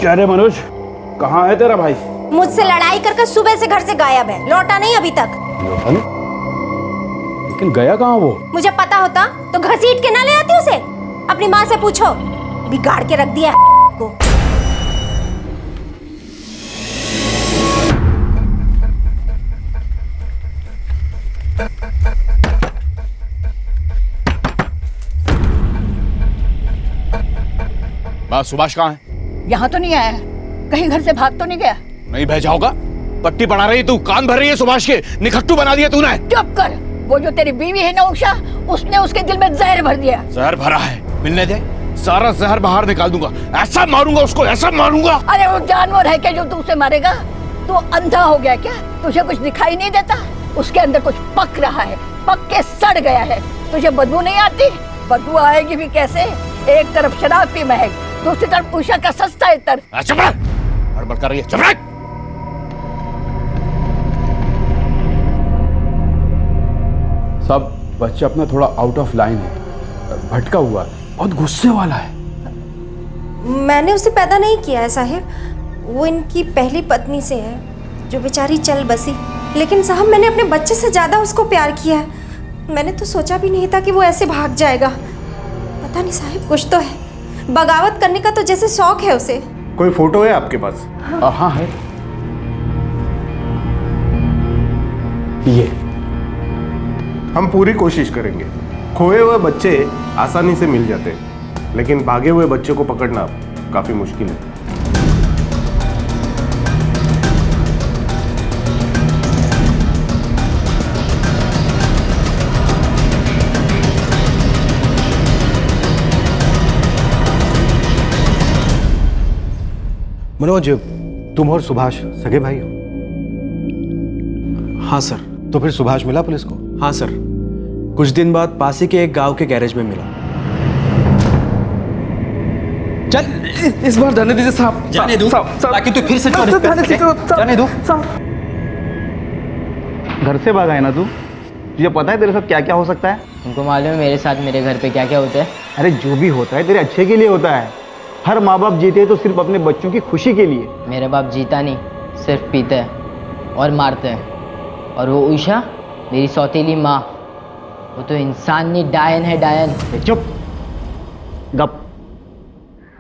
क्या रे मनोज, कहाँ है तेरा भाई? मुझसे लड़ाई करके सुबह से घर से गायब है, लौटा नहीं अभी तक। लौटा नहीं? लेकिन गया कहाँ वो? मुझे पता होता तो घसीट के ना ले आती उसे। अपनी माँ से पूछो, बिगाड़ के रख दिया है को। सुभाष कहाँ है? यहाँ तो नहीं आया, कहीं घर से भाग तो नहीं गया? नहीं भेजा होगा। पट्टी पढ़ा रही तू, कान भर रही है सुभाष के, निखट्टू बना दिया तूने। चुप कर, वो जो तेरी बीवी है ना उषा, उसने उसके दिल में जहर भर दिया। जहर भरा है, मिलने दे, सारा जहर बाहर निकाल दूंगा। ऐसा मारूंगा उसको, ऐसा मारूंगा। अरे वो जानवर है क्या जो तू उसे मारेगा? तू अंधा हो गया क्या? तुझे कुछ दिखाई नहीं देता? उसके अंदर कुछ पक रहा है, पक के सड़ गया है। तुझे बदबू नहीं आती? बदबू आएगी भी कैसे? एक तरफ शराब की महक, दूसरी तरफ उषा का सस्ता इत्र। चुप रह, हड़बड़ कर रही है, चुप रह। सब बच्चा अपना थोड़ा आउट ऑफ लाइन है, भटका हुआ है, बहुत गुस्से वाला है। मैंने उसे पैदा नहीं किया है साहिब, वो इनकी पहली पत्नी से है जो बेचारी चल बसी। लेकिन साहब मैंने अपने बच्चे से ज्यादा उसको प्यार किया है। मैंने तो सोचा भी नहीं था कि वो ऐसे भाग जाएगा। पता नहीं साहिब, कुछ तो है। बगावत करने का तो जैसे शौक है उसे। कोई फोटो है आपके पास? हाँ है, ये। हम पूरी कोशिश करेंगे। खोए हुए बच्चे आसानी से मिल जाते हैं, लेकिन भागे हुए बच्चे को पकड़ना काफी मुश्किल है। मनोज, तुम और सुभाष सगे भाई हो? हाँ सर। तो फिर सुभाष मिला पुलिस को? हाँ सर, कुछ दिन बाद पासी के एक गांव के गैरेज में मिला। चल इस बार जाने दीजिए साहब, जाने दो ताकि तू फिर से जाने दो। घर से भागा है ना तू? तुझे पता है तेरे साथ क्या क्या हो सकता है? उनको मालूम है मेरे साथ मेरे घर पे क्या क्या होता है। अरे जो भी होता है तेरे अच्छे के लिए होता है। हर माँ बाप जीते हैं तो सिर्फ अपने बच्चों की खुशी के लिए। मेरा बाप जीता नहीं, सिर्फ पीता है और मारता है। और वो उषा मेरी सौतेली माँ, वो तो इंसान नहीं, डायन है, डायन। चुप, गप।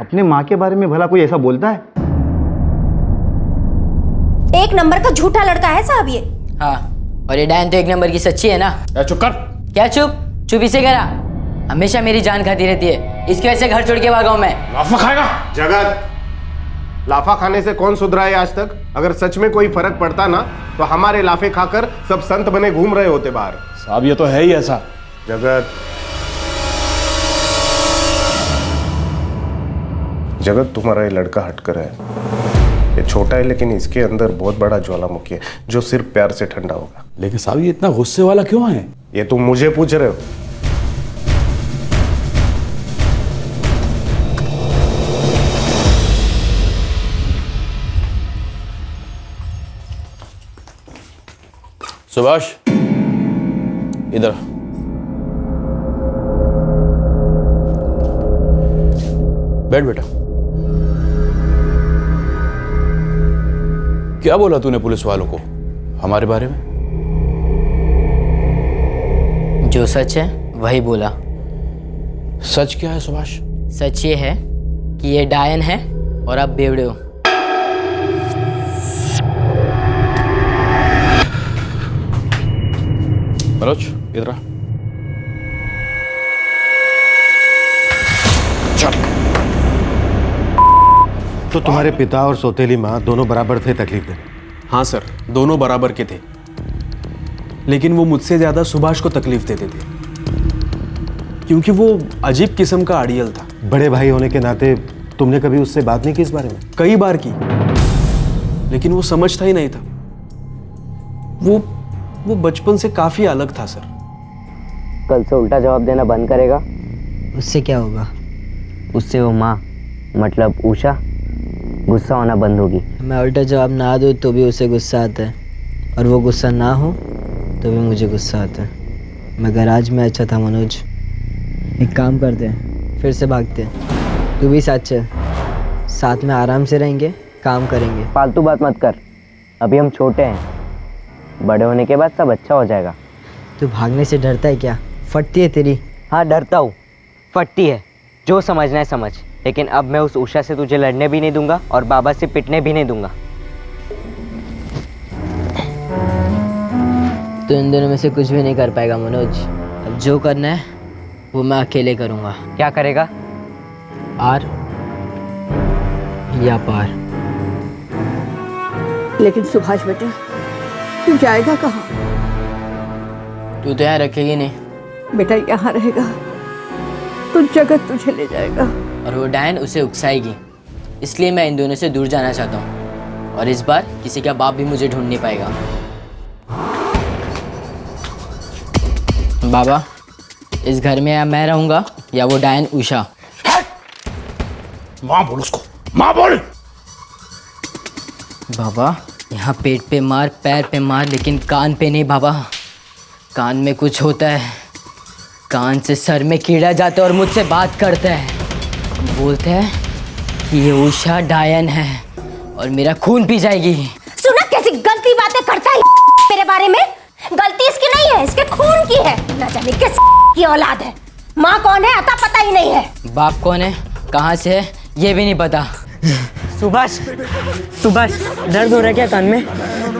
अपने माँ के बारे में भला कोई ऐसा बोलता है? एक नंबर का झूठा लड़का है साहब ये। हाँ, और ये डायन तो एक नंबर की सच्ची है ना। चुप कर। क्या चुप? चुप इसे करा, हमेशा मेरी जान खाती रहती है, इसकी वजह से घर छोड़ के भागा हूं मैं। लाफा खाएगा? जगत, लाफा खाने से कौन सुधरा है आज तक? अगर सच में कोई फर्क पड़ता ना तो हमारे लाफे खाकर सब संत बने घूम रहे होते बाहर। साहब ये तो है ही ऐसा। जगत, जगत तुम्हारा ये लड़का हटकर है। ये छोटा है लेकिन इसके अंदर बहुत बड़ा ज्वालामुखी है जो सिर्फ प्यार से ठंडा होगा। लेकिन साहब ये इतना गुस्से वाला क्यों है? ये तुम मुझे पूछ रहे हो? सुभाष इधर। बैठ बेटा। क्या बोला तूने पुलिस वालों को हमारे बारे में? जो सच है वही बोला। सच क्या है सुभाष? सच ये है कि ये डायन है और आप बेवड़े हो। मनोज इधर आ। चल। तो तुम्हारे पिता और सौतेली माँ दोनों बराबर थे तकलीफ देने? हाँ सर, दोनों बराबर के थे, लेकिन वो मुझसे ज्यादा सुभाष को तकलीफ देते थे क्योंकि वो अजीब किस्म का आड़ियल था। बड़े भाई होने के नाते तुमने कभी उससे बात नहीं की इस बारे में? कई बार की, लेकिन वो समझता ही नहीं था। वो बचपन से काफी अलग था सर। कल से उल्टा जवाब देना बंद करेगा, उससे क्या होगा? उससे वो माँ मतलब उषा गुस्सा होना बंद होगी। मैं उल्टा जवाब ना दूँ तो भी उसे गुस्सा आता है, और वो गुस्सा ना हो तो भी मुझे गुस्सा आता है। मगर आज मैं अच्छा था मनोज, एक काम करते हैं, फिर से भागते हैं। तू भी साथ चल, साथ में आराम से रहेंगे, काम करेंगे। फालतू बात मत कर, अभी हम छोटे हैं, बड़े होने के बाद सब अच्छा हो जाएगा। तू भागने से डरता है क्या? फटती है तेरी। हाँ डरता हूँ, फटती है, जो समझना है समझ। लेकिन अब मैं उस उषा से तुझे लड़ने भी नहीं दूंगा और बाबा से पिटने भी नहीं दूंगा। तो इन दोनों में से कुछ भी नहीं कर पाएगा मनोज। अब जो करना है वो मैं अकेले करूँगा। क्या करेगा? आर या पार। लेकिन सुभाष बेटा, तू जाएगा कहाँ? तू तो यहाँ रखेगी नहीं। बेटा यहाँ रहेगा तो जगत तुझे ले जाएगा। और वो डायन उसे उकसाएगी, इसलिए मैं इन दोनों से दूर जाना चाहता हूँ। और इस बार किसी का बाप भी मुझे ढूंढ नहीं पाएगा। बाबा, इस घर में या मैं रहूँगा या वो डायन उषा? माँ बोल उसको, माँ बोल। बाबा, यहाँ पेट पे मार, पैर पे मार, लेकिन कान पे नहीं बाबा। कान में कुछ होता है, कान से सर में कीड़ा जाता है और मुझसे बात करता है। बोलते हैं कि ये उषा डायन है और मेरा खून पी जाएगी। सुना कैसी गलती बातें करता है मेरे बारे में? गलती इसकी नहीं है, इसके खून की है। न जाने किस की औलाद है। माँ कौन है अता पता ही नहीं है। बाप कौन है, कहाँ से है, ये भी नहीं पता। सुभाष, सुभाष, दर्द हो रहा है क्या कान में?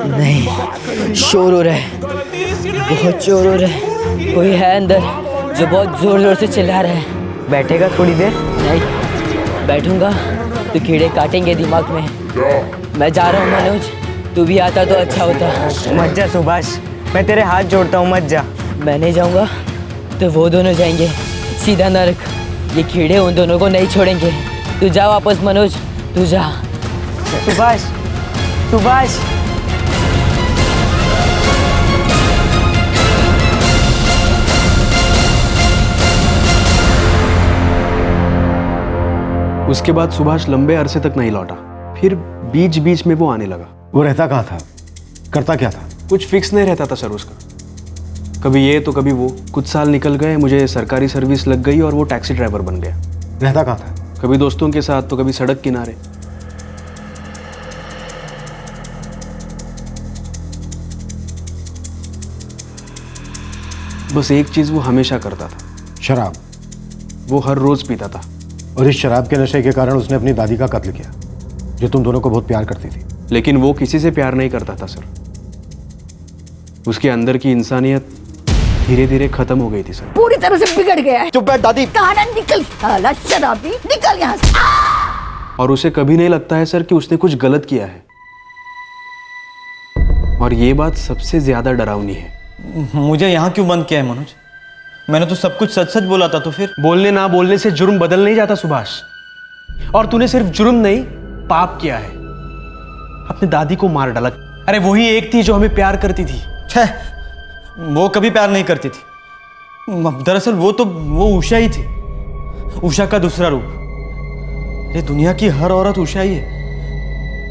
नहीं, शोर हो रहा है, बहुत शोर हो रहा है। कोई है अंदर जो बहुत जोर जोर से चिल्ला रहा है। बैठेगा थोड़ी देर? नहीं बैठूंगा तो कीड़े काटेंगे दिमाग में। मैं जा रहा हूँ मनोज, तू भी आता तो अच्छा होता। मत जा सुभाष, मैं तेरे हाथ जोड़ता हूँ, मत जा। मैं नहीं जाऊँगा तो वो दोनों जाएंगे सीधा नरक। ये कीड़े उन दोनों को नहीं छोड़ेंगे। तू जा वापस मनोज, तू जा। सुभाष, सुभाष। उसके बाद सुभाष लंबे अरसे तक नहीं लौटा। फिर बीच बीच में वो आने लगा। वो रहता कहाँ था, करता क्या था? कुछ फिक्स नहीं रहता था सर उसका, कभी ये तो कभी वो। कुछ साल निकल गए, मुझे सरकारी सर्विस लग गई और वो टैक्सी ड्राइवर बन गया। रहता कहाँ था? कभी दोस्तों के साथ तो कभी सड़क किनारे। बस एक चीज वो हमेशा करता था, शराब। वो हर रोज पीता था। और इस शराब के नशे के कारण उसने अपनी दादी का कत्ल किया, जो तुम दोनों को बहुत प्यार करती थी। लेकिन वो किसी से प्यार नहीं करता था सर। उसके अंदर की इंसानियत धीरे धीरे खत्म हो गई थी सर। पूरी तरह से बिगड़ गया है। चुप बैठ दादी। कहा ना निकल, साला शराबी, निकल यहाँ से। और उसे कभी नहीं लगता है सर कि उसने कुछ गलत किया है। और ये बात सबसे ज्यादा डरावनी है। मुझे यहाँ क्यों बंद किया है मनोज? मैंने तो सब कुछ सच सच बोला था। तो फिर बोलने ना बोलने से जुर्म बदल नहीं जाता सुभाष। और तूने सिर्फ जुर्म नहीं, पाप किया है। अपनी दादी को मार डाला। अरे वही एक थी जो हमें प्यार करती थी। वो कभी प्यार नहीं करती थी। दरअसल वो उषा ही थी, उषा का दूसरा रूप। ये दुनिया की हर औरत उषा ही है।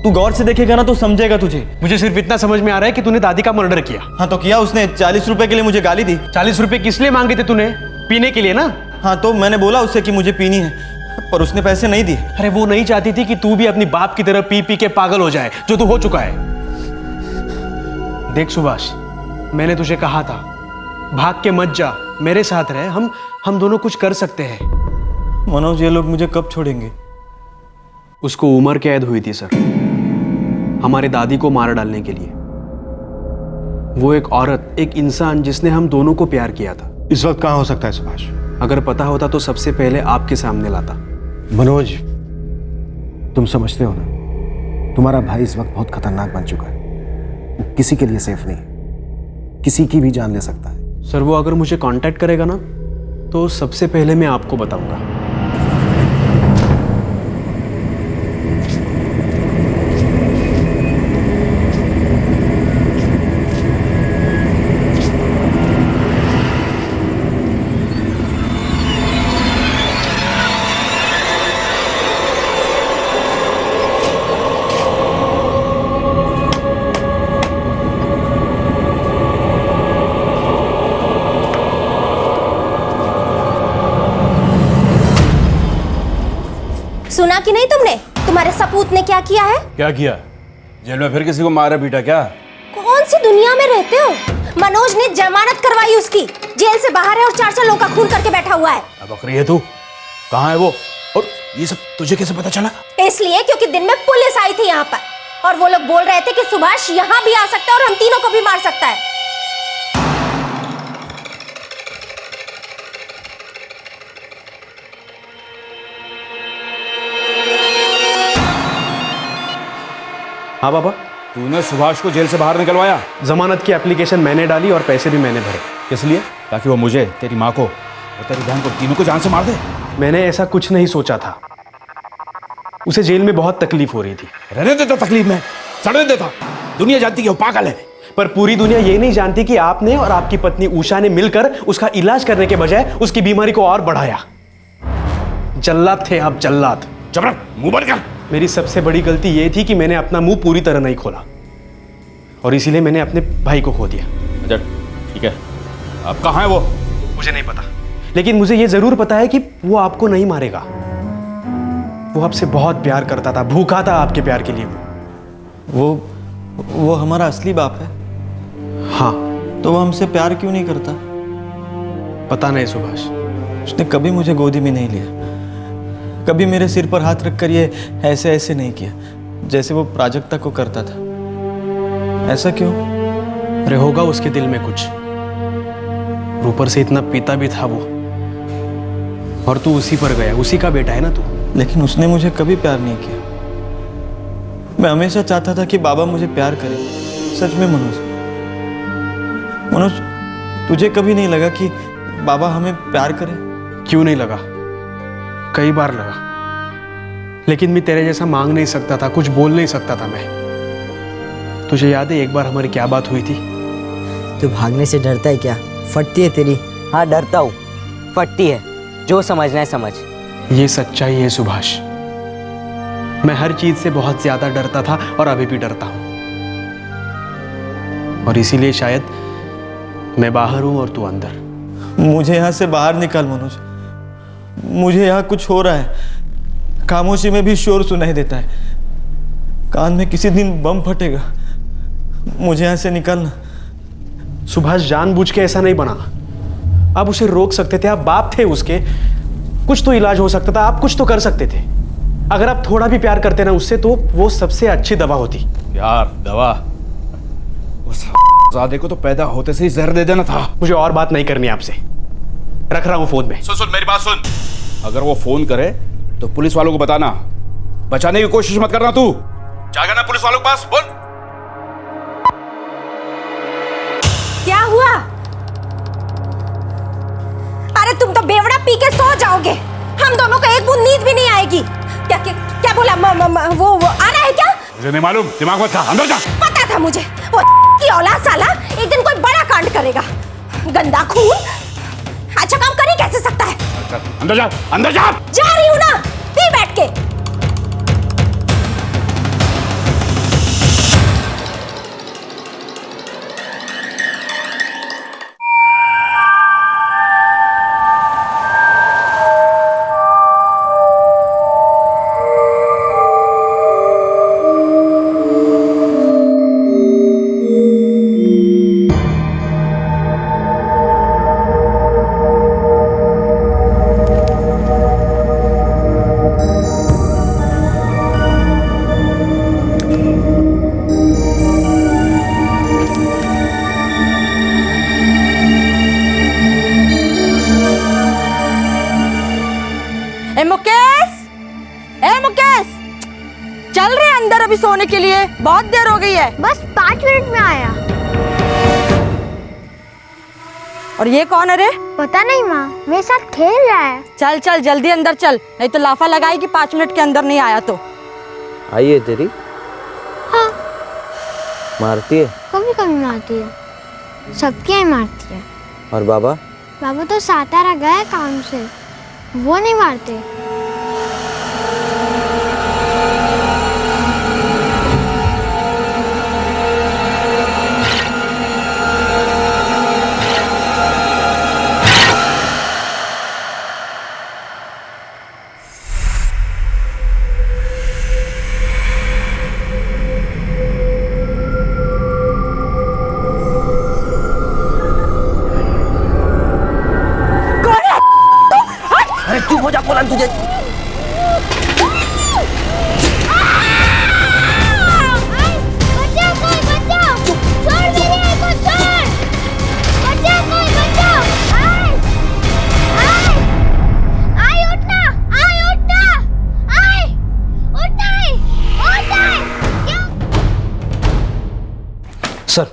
तू गौर से देखेगा ना तो समझेगा तुझे। मुझे सिर्फ इतना समझ में आ रहा है कि तूने दादी का मर्डर किया। हाँ तो किया उसने। 40 रुपए के लिए मुझे गाली दी। 40 रुपए किस लिए मांगे थे तूने? पीने के लिए ना? हाँ तो मैंने बोला उससे कि मुझे पीनी है, पर उसने पैसे नहीं दिए। अरे वो नहीं चाहती थी कि तू भी अपनी बाप की तरह पी पी के पागल हो जाए, जो तू हो चुका है। देख सुभाष, मैंने तुझे कहा था भाग के मत जा, मेरे साथ रहे। हम दोनों कुछ कर सकते हैं। मनोज, ये लोग मुझे कब छोड़ेंगे? उसको उम्र कैद हुई थी सर, हमारे दादी को मार डालने के लिए। वो एक औरत, एक इंसान जिसने हम दोनों को प्यार किया था। इस वक्त कहाँ हो सकता है सुभाष? अगर पता होता तो सबसे पहले आपके सामने लाता। मनोज, तुम समझते हो ना, तुम्हारा भाई इस वक्त बहुत खतरनाक बन चुका है। वो किसी के लिए सेफ नहीं, किसी की भी जान ले सकता है। सर वो अगर मुझे कांटेक्ट करेगा ना तो सबसे पहले मैं आपको बताऊंगा। सुना कि नहीं तुमने? तुम्हारे सपूत ने क्या किया है? क्या किया? जेल में फिर किसी को मारा पीटा क्या? कौन सी दुनिया में रहते हो? मनोज ने जमानत करवाई उसकी, जेल से बाहर है और 4 लोगों का खून करके बैठा हुआ है। अब बकरी है तू? कहाँ है वो? और ये सब तुझे कैसे पता चला? इसलिए क्योंकि दिन में पुलिस आई थी यहाँ पर और वो लोग बोल रहे थे कि सुभाष यहाँ भी आ सकता है और हम तीनों को भी मार सकता है। हाँ बाबा। तूने सुभाष को जेल से बाहर निकलवाया? जमानत की एप्लीकेशन मैंने डाली और पैसे भी मैंने भरे। किस लिए? ताकि वो मुझे, तेरी माँ को और तेरी बहन को, तीनों को जान से मार दे। मैंने ऐसा कुछ नहीं सोचा था। उसे जेल में बहुत तकलीफ हो रही थी। रहने देता तकलीफ में, सड़ने देता। दुनिया जानती है वो पागल है। पर पूरी दुनिया ये नहीं जानती कि आपने और आपकी पत्नी उषा ने मिलकर उसका इलाज करने के बजाय उसकी बीमारी को और बढ़ाया। जल्लाद थे आप, जल्लाद। चुप रह, मुंह बंद कर। मेरी सबसे बड़ी गलती यह थी कि मैंने अपना मुंह पूरी तरह नहीं खोला और इसीलिए मैंने अपने भाई को खो दिया। अच्छा ठीक है, अब कहाँ है वो? मुझे नहीं पता, लेकिन मुझे यह जरूर पता है कि वो आपको नहीं मारेगा। वो आपसे बहुत प्यार करता था, भूखा था आपके प्यार के लिए। वो हमारा असली बाप है। हाँ। तो वो हमसे प्यार क्यों नहीं करता? पता नहीं सुभाष। उसने कभी मुझे गोदी में नहीं लिया, कभी मेरे सिर पर हाथ रखकर ये ऐसे ऐसे नहीं किया जैसे वो प्राजक्ता को करता था। ऐसा क्यों? अरे होगा उसके दिल में कुछ। ऊपर से इतना पीता भी था वो, और तू उसी पर गया। उसी का बेटा है ना तू। लेकिन उसने मुझे कभी प्यार नहीं किया। मैं हमेशा चाहता था कि बाबा मुझे प्यार करे। सच में मनोज, तुझे कभी नहीं लगा कि बाबा हमें प्यार करे? क्यों नहीं लगा? कई बार लगा, लेकिन मैं तेरे जैसा मांग नहीं सकता था, कुछ बोल नहीं सकता था मैं। तुझे याद है एक बार हमारी क्या बात हुई थी? तू भागने से डरता है क्या? फटती है तेरी। हाँ डरता हूँ, फटती है। जो समझना है समझ। ये सच्चाई है सुभाष। मैं हर चीज से बहुत ज्यादा डरता था और अभी भी डरता हूं, और इसीलिए शायद मैं बाहर हूं और तू अंदर। मुझे यहां से बाहर निकाल मनोज। मुझे यहाँ कुछ हो रहा है। खामोशी में भी शोर सुनाई देता है। कान में किसी दिन बम फटेगा। मुझे यहाँ से निकालना। सुभाष जानबूझ के ऐसा नहीं बना। आप उसे रोक सकते थे, आप बाप थे उसके। कुछ तो इलाज हो सकता था, आप कुछ तो कर सकते थे। अगर आप थोड़ा भी प्यार करते ना उससे, तो वो सबसे अच्छी दवा होती। यार दवा? उस ज़ादे को तो पैदा होते से ही जहर दे देना था। मुझे और बात नहीं करनी आपसे। रख रहा हूं फोन में। सुन मेरी बात सुन। अगर वो फोन करे तो पुलिस वालों को बताना। बचाने की कोशिश मत करना। तू जाएगा ना पुलिस वालों के पास? बोल। क्या हुआ? अरे तुम तो बेवड़ा पी के सो जाओगे। हम दोनों को एक बूंद नींद भी नहीं आएगी। क्या क्या, क्या बोला? वो आना है क्या? मुझे नहीं मालूम, दिमाग मत खा, अंदर जा। पता था मुझे, वो की औलाद साला एक दिन कोई बड़ा कांड करेगा। गंदा खून अच्छा काम कर ही कैसे सकता है? अंदर जा, अंदर जा। जा रही हूं ना, पी बैठ के। चल रहे अंदर अभी सोने के लिए, बहुत देर हो गई है। बस 5 मिनट में आया। और ये कौन है रे? पता नहीं माँ, मेरे साथ खेल रहा है। चल चल जल्दी अंदर चल, नहीं तो लाफा लगाएगी 5 मिनट के अंदर नहीं आया तो। आई है तेरी? हाँ। मारती है? कभी कभी मारती है, सबके ही मारती है। और बाबा? बाबा तो सातारा गए काम से, वो नहीं मारते। सर,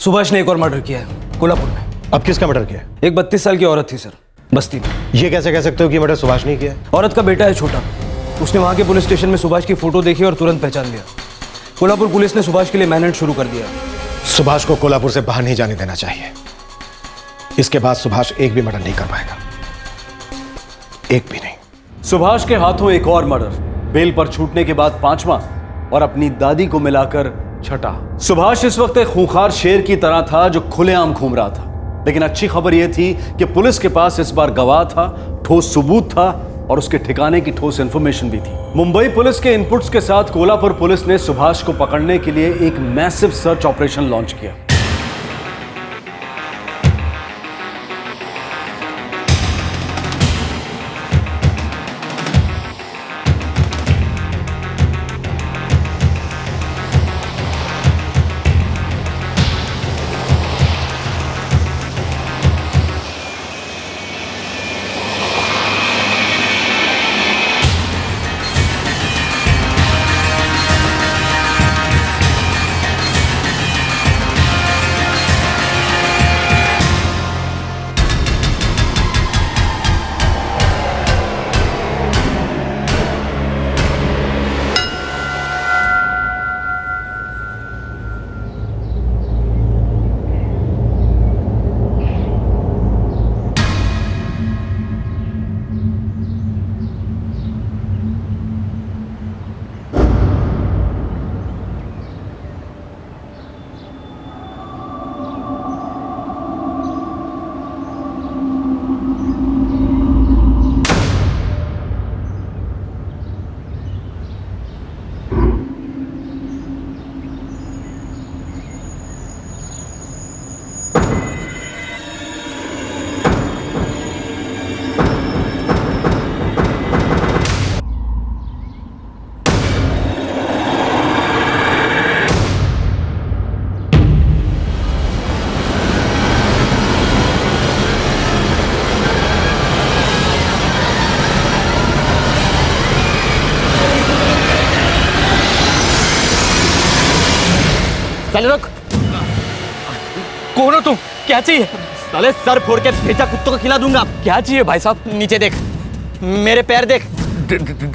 सुभाष ने एक और मर्डर किया है कोल्हापुर में। अब किसका मर्डर किया? एक 32 साल की औरत थी सर, बस्ती में। ये कैसे कह सकते हो कि मर्डर सुभाष ने किया? औरत का बेटा है छोटा, उसने वहां के पुलिस स्टेशन में सुभाष की फोटो देखी और तुरंत पहचान लिया। कोल्हापुर पुलिस ने सुभाष के लिए मैनहंट शुरू कर दिया। सुभाष को कोल्हापुर से बाहर नहीं जाने देना चाहिए। इसके बाद सुभाष एक भी मर्डर नहीं कर पाएगा, एक भी नहीं। सुभाष के हाथों एक और मर्डर, बेल पर छूटने के बाद 5वां और अपनी दादी को मिलाकर 6ठा। सुभाष इस वक्त एक खूंखार शेर की तरह था जो खुलेआम घूम रहा था। लेकिन अच्छी खबर यह थी कि पुलिस के पास इस बार गवाह था, ठोस सबूत था और उसके ठिकाने की ठोस इंफॉर्मेशन भी थी। मुंबई पुलिस के इनपुट्स के साथ कोल्हापुर पुलिस ने सुभाष को पकड़ने के लिए एक मैसिव सर्च ऑपरेशन लॉन्च किया। साले रुक, कौन हो तुम? क्या चाहिए? साले सर फोड़ के भेजा कुत्तों को खिला दूंगा। क्या चाहिए भाई साहब? नीचे देख, मेरे पैर देख।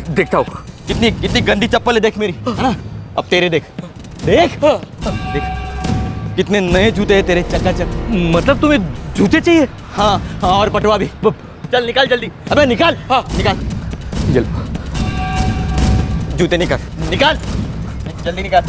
देखता हूँ। कितनी कितनी गंदी चप्पल है देख मेरी, है ना? अब तेरे देख, देख देख कितने नए जूते हैं तेरे, चकाचक। मतलब तुम्हें जूते चाहिए? हाँ हाँ, और पटवा भी। चल निकाल जल्दी। अबे निकाल। हाँ निकाल जल्दी, जूते निकाल, निकाल जल्दी निकाल।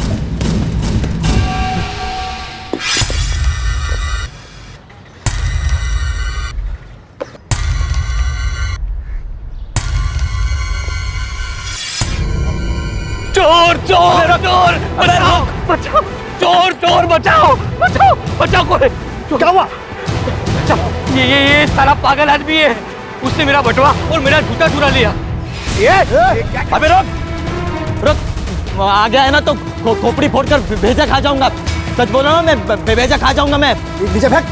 चोर चोर चोर, बचाओ बचाओ, चोर चोर बचाओ बचाओ बचाओ। कोई क्या हुआ? ये सारा पागल आदमी है, उसने मेरा बटुआ और मेरा जूता चुरा लिया। अबे रुक रुक, आ गया है ना तो खोपड़ी फोड़कर भेजा खा जाऊंगा। सच बोल रहा हूँ मैं, भेजा खा जाऊंगा मैं। नीचे फेंक,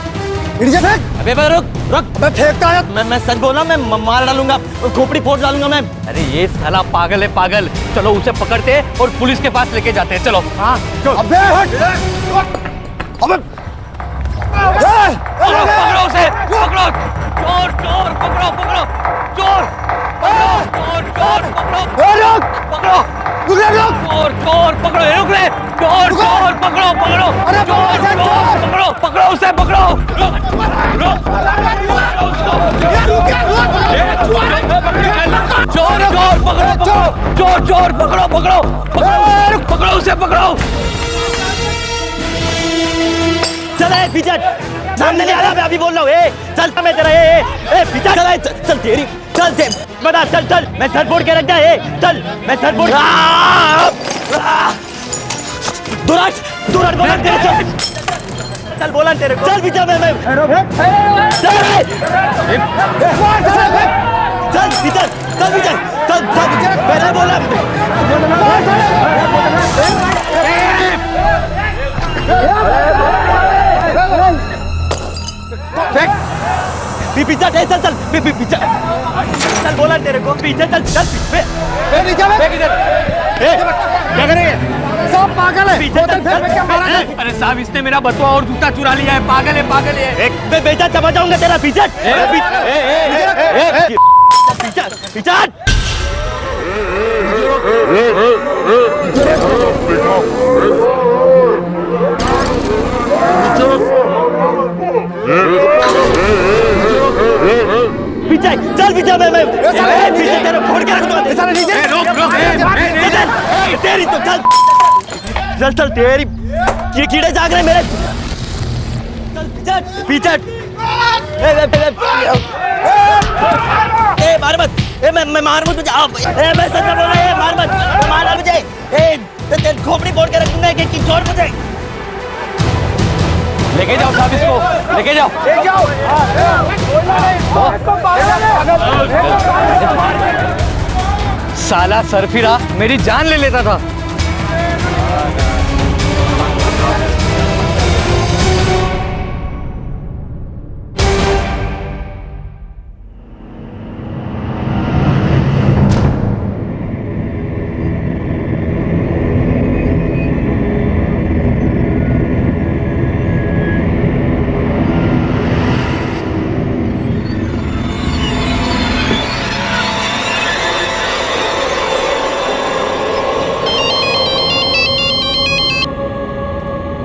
नीचे फेंक। अबे रुक रुक, मैं फेंकता है। मैं सच बोल रहा हूँ, मैं मार डालूंगा, खोपड़ी फोड़ डालूंगा मैं। अरे ये साला पागल है पागल। चलो उसे पकड़ते हैं और पुलिस के पास लेके जाते हैं। चलो। हाँ अबे अबे पकड़ो उसे, पकड़ो। चोर चोर पकड़ो, पकड़ो चोर, चोर चोर पकड़ो, पकड़ो चोर चोर पकड़ो, रुक रे। चोर चोर पकड़ो, पकड़ो चोर चोर पकड़ो, पकड़ो उसे, पकड़ो। चोर चोर पकड़ो, पकड़ो चोर चोर पकड़ो, पकड़ो पकड़ो, पकड़ो उसे, पकड़ो। चल पीछे, सामने नहीं आ रहा, मैं अभी बोल रहा हूँ। चल मैं तेरा पीछे चल, चल तेरी, चल बता, चल चल, मैं सर फोड़ के रख दिया। चल मैं सर फोड़। दुराट दुराट बोला तेरे से, चल बोला तेरे को। चल पीछे मैं चल चल पीछे, चल पीछे, चल चल चल पहले बोला पीछे चल चल पीछे चल बोला तेरे को पीछे चल चल क्या करेंगे सब पागल है पीछे चल। अरे साहब इसने मेरा बटुआ और जूता चुरा लिया है, पागल है। एक बेटा चबा जाऊंगा तेरा पीछे पीछे पीछे चल पीछे मैं पीछे तेरे फोड़ के रख दूंगा नीचे तेरी तो चल चल चल तेरी ये कीड़े जाग रहे मेरे चल पीछे ए मार मत ए मैं मार मत मुझे ए मैं सच बोल रहा है मार मत मार मुझे ए तेरे खोपड़ी फोड़ के रख दूंगा कि छोड़ मुझे लेके जाओ साहब इसको लेके जाओ साला सरफिरा मेरी जान ले लेता था।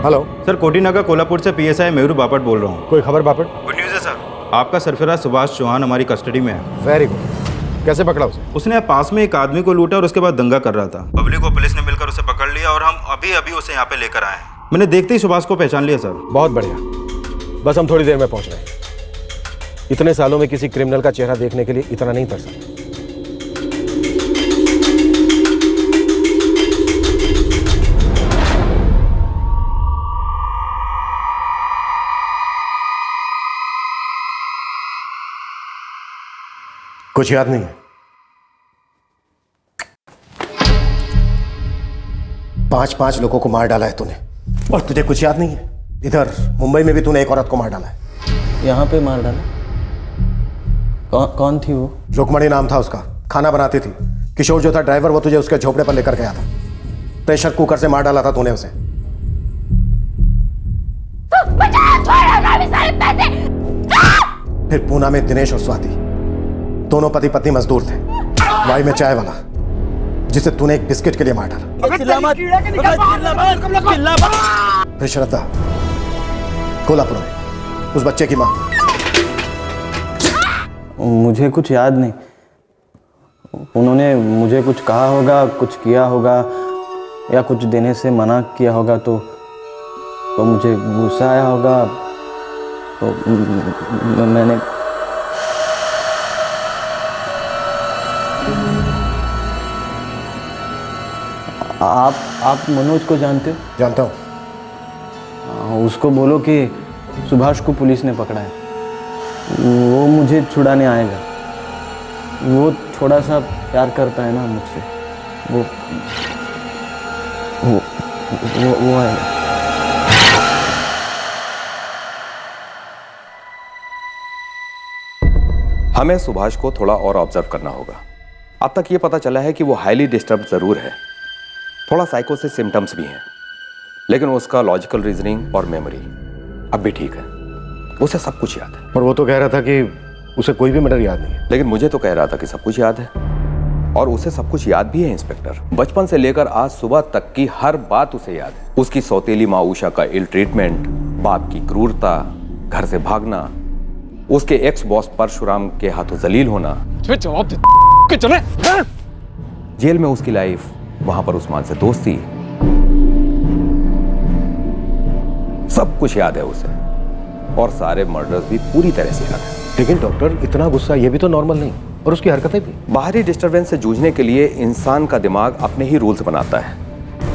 हेलो सर, कोटीनाका कोल्हापुर से पीएसआई मयूर बापट बोल रहा हूँ। कोई खबर बापट? गुड न्यूज़ है सर, आपका सरफराज सुभाष चौहान हमारी कस्टडी में है। Very good. कैसे पकड़ा उसे? उसने पास में एक आदमी को लूटा और उसके बाद दंगा कर रहा था। पब्लिक को पुलिस ने मिलकर उसे पकड़ लिया और हम अभी अभी उसे यहाँ पे लेकर आए हैं। मैंने देखते ही सुभाष को पहचान लिया सर। बहुत बढ़िया, बस हम थोड़ी देर में पहुँच रहे हैं। इतने सालों में किसी क्रिमिनल का चेहरा देखने के लिए इतना नहीं तरसा। कुछ याद नहीं है? 5-5 लोगों को मार डाला है तूने और तुझे कुछ याद नहीं है? इधर मुंबई में भी तूने एक औरत को मार डाला है। यहाँ पे मार डाला? कौन थी वो? रुकमणी नाम था उसका, खाना बनाती थी। किशोर जो था ड्राइवर, वो तुझे उसके झोपड़े पर लेकर गया था। प्रेशर कुकर से मार डाला था तूने उसे। फिर पूना में दिनेश और स्वाति दोनों पति पत्नी मजदूर थे। वाई में चाय वाला जिसे तूने एक बिस्किट के लिए मार डाला। फिर श्रद्धा कोल्हापुर में उस बच्चे की मां। मुझे कुछ याद नहीं। उन्होंने मुझे कुछ कहा होगा, कुछ किया होगा या कुछ देने से मना किया होगा तो मुझे गुस्सा आया होगा तो मैंने आप मनोज को जानते हो? जानता हूँ। उसको बोलो कि सुभाष को पुलिस ने पकड़ा है, वो मुझे छुड़ाने आएगा। वो थोड़ा सा प्यार करता है ना मुझसे, वो है। हमें सुभाष को थोड़ा और ऑब्जर्व करना होगा। अब तक ये पता चला है कि वो हाईली डिस्टर्ब जरूर है, थोड़ा साइकोसिस सिम्टम्स भी हैं, लेकिन उसका लॉजिकल रीजनिंग और मेमोरी अब भी ठीक है। उसे सब कुछ याद है। और वो तो कह रहा था कि उसे कोई भी मैटर याद नहीं है। लेकिन मुझे तो कह रहा था कि सब कुछ याद है, और उसे सब कुछ याद भी है इंस्पेक्टर। बचपन से लेकर आज सुबह तक की हर बात उसे याद है। उसकी सौतेली माँ उषा का इल ट्रीटमेंट, बाप की क्रूरता, घर से भागना, उसके एक्स बॉस परशुराम के हाथों जलील होना, जवाब दे चले, जेल में उसकी लाइफ, वहां पर उस्मान से दोस्ती, सब कुछ याद है उसे। और सारे मर्डर्स भी पूरी तरह से याद है। लेकिन डॉक्टर, इतना गुस्सा ये भी तो नॉर्मल नहीं, और उसकी हरकतें भी। बाहरी डिस्टरबेंस से जूझने के लिए इंसान का दिमाग अपने ही रूल्स बनाता है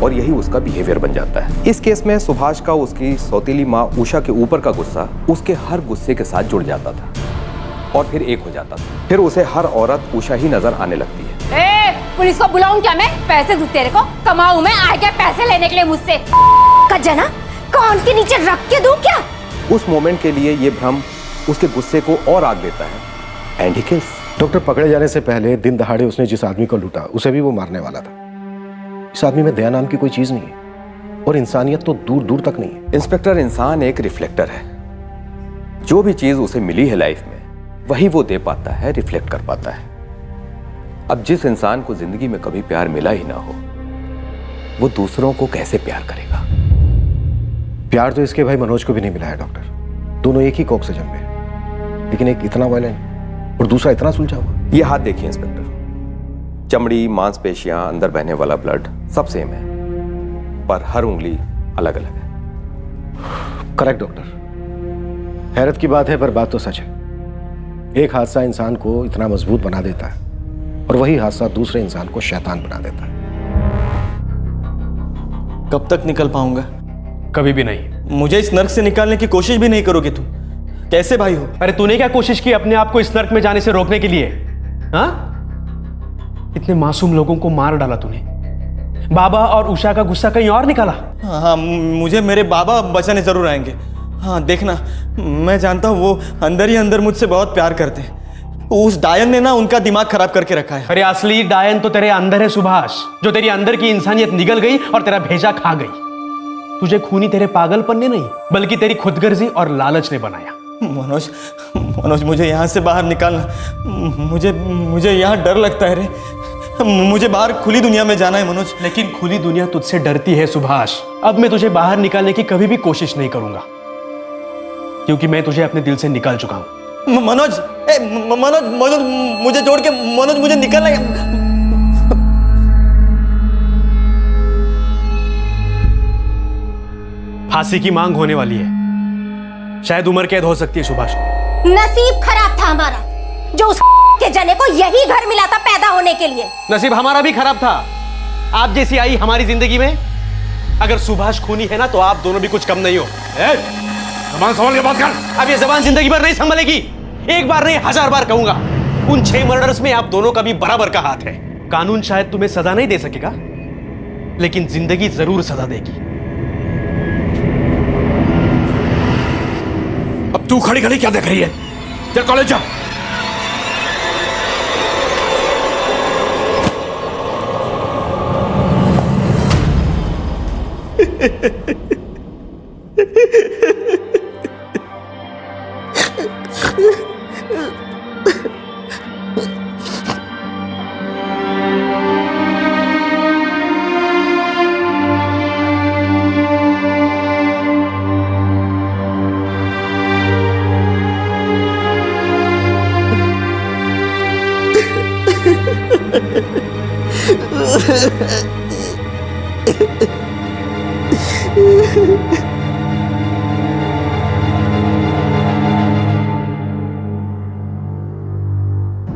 और यही उसका बिहेवियर बन जाता है। इस केस में सुभाष का उसकी सौतेली माँ उषा के ऊपर का गुस्सा उसके हर गुस्से के साथ जुड़ जाता था और फिर एक हो जाता था। फिर उसे हर औरत उषा ही नजर आने लगती है। पुलिस को बुलाऊं क्या मैं? पैसे दूं तेरे को, कमाऊं मैं, आगे पैसे लेने के लिए मुझसे। कजना कान के नीचे रख के दूं क्या? उस मोमेंट के लिए ये भ्रम उसके गुस्से को और आग देता है एंड ही किल्स। डॉक्टर, पकड़े जाने से पहले दिन दहाड़े उसने जिस आदमी को लूटा उसे भी वो मारने वाला था। इस आदमी में दया नाम की कोई चीज नहीं है और इंसानियत तो दूर दूर तक नहीं है। इंस्पेक्टर, इंसान एक रिफ्लेक्टर है। जो भी चीज उसे मिली है लाइफ में वही वो दे पाता है, रिफ्लेक्ट कर पाता है। अब जिस इंसान को जिंदगी में कभी प्यार मिला ही ना हो वो दूसरों को कैसे प्यार करेगा? प्यार तो इसके भाई मनोज को भी नहीं मिला है डॉक्टर। दोनों एक ही कोख से जन्मे, लेकिन एक इतना वायलेंट और दूसरा इतना सुलझा हुआ। ये हाथ देखिए इंस्पेक्टर, चमड़ी, मांसपेशियां, अंदर बहने वाला ब्लड सब सेम है, पर हर उंगली अलग अलग है। करेक्ट डॉक्टर, हैरत की बात है पर बात तो सच है। एक हादसा इंसान को इतना मजबूत बना देता है और वही हादसा दूसरे इंसान को शैतान बना देता है। कब तक निकल पाऊंगा? कभी भी नहीं। मुझे इस नर्क से निकालने की कोशिश भी नहीं करोगे तुम? कैसे भाई हो? अरे तूने क्या कोशिश की अपने आप को इस नर्क में जाने से रोकने के लिए? हाँ? इतने मासूम लोगों को मार डाला तूने। बाबा और उषा का गुस्सा कहीं और निकाला। हाँ, मुझे मेरे बाबा बचाने जरूर आएंगे। हाँ देखना, मैं जानता हूँ वो अंदर ही अंदर मुझसे बहुत प्यार करते हैं। उस डायन ने ना उनका दिमाग खराब करके रखा है। अरे असली डायन तो तेरे अंदर है सुभाष, जो तेरी अंदर की इंसानियत निगल गई और तेरा भेजा खा गई। तुझे खूनी तेरे पागलपन ने नहीं बल्कि तेरी खुदगर्जी और लालच ने बनाया। मनोज, मुझे यहाँ से बाहर निकालना। मुझे यहाँ डर लगता है रे। मुझे बाहर खुली दुनिया में जाना है मनोज। लेकिन खुली दुनिया तुझसे डरती है सुभाष। अब मैं तुझे बाहर निकालने की कभी भी कोशिश नहीं करूंगा, क्योंकि मैं तुझे अपने दिल से निकाल चुका हूं। मनोज, मनोज मुझे छोड़ के, मनोज मुझे निकलना है। फांसी की मांग होने वाली है, शायद उम्र कैद हो सकती है सुभाष को। नसीब खराब था हमारा जो उस के जने को यही घर मिला था पैदा होने के लिए। नसीब हमारा भी खराब था, आप जैसी आई हमारी जिंदगी में। अगर सुभाष खूनी है ना तो आप दोनों भी कुछ कम नहीं हो। जबान संभाल के बात कर। अब ये जबान जिंदगी भर नहीं संभलेगी। एक बार नहीं 1000 बार कहूंगा, उन 6 मर्डर्स में आप दोनों का भी बराबर का हाथ है। कानून शायद तुम्हें सजा नहीं दे सकेगा, लेकिन जिंदगी जरूर सजा देगी। अब तू खड़ी खड़ी क्या देख रही है? चल कॉलेज जा।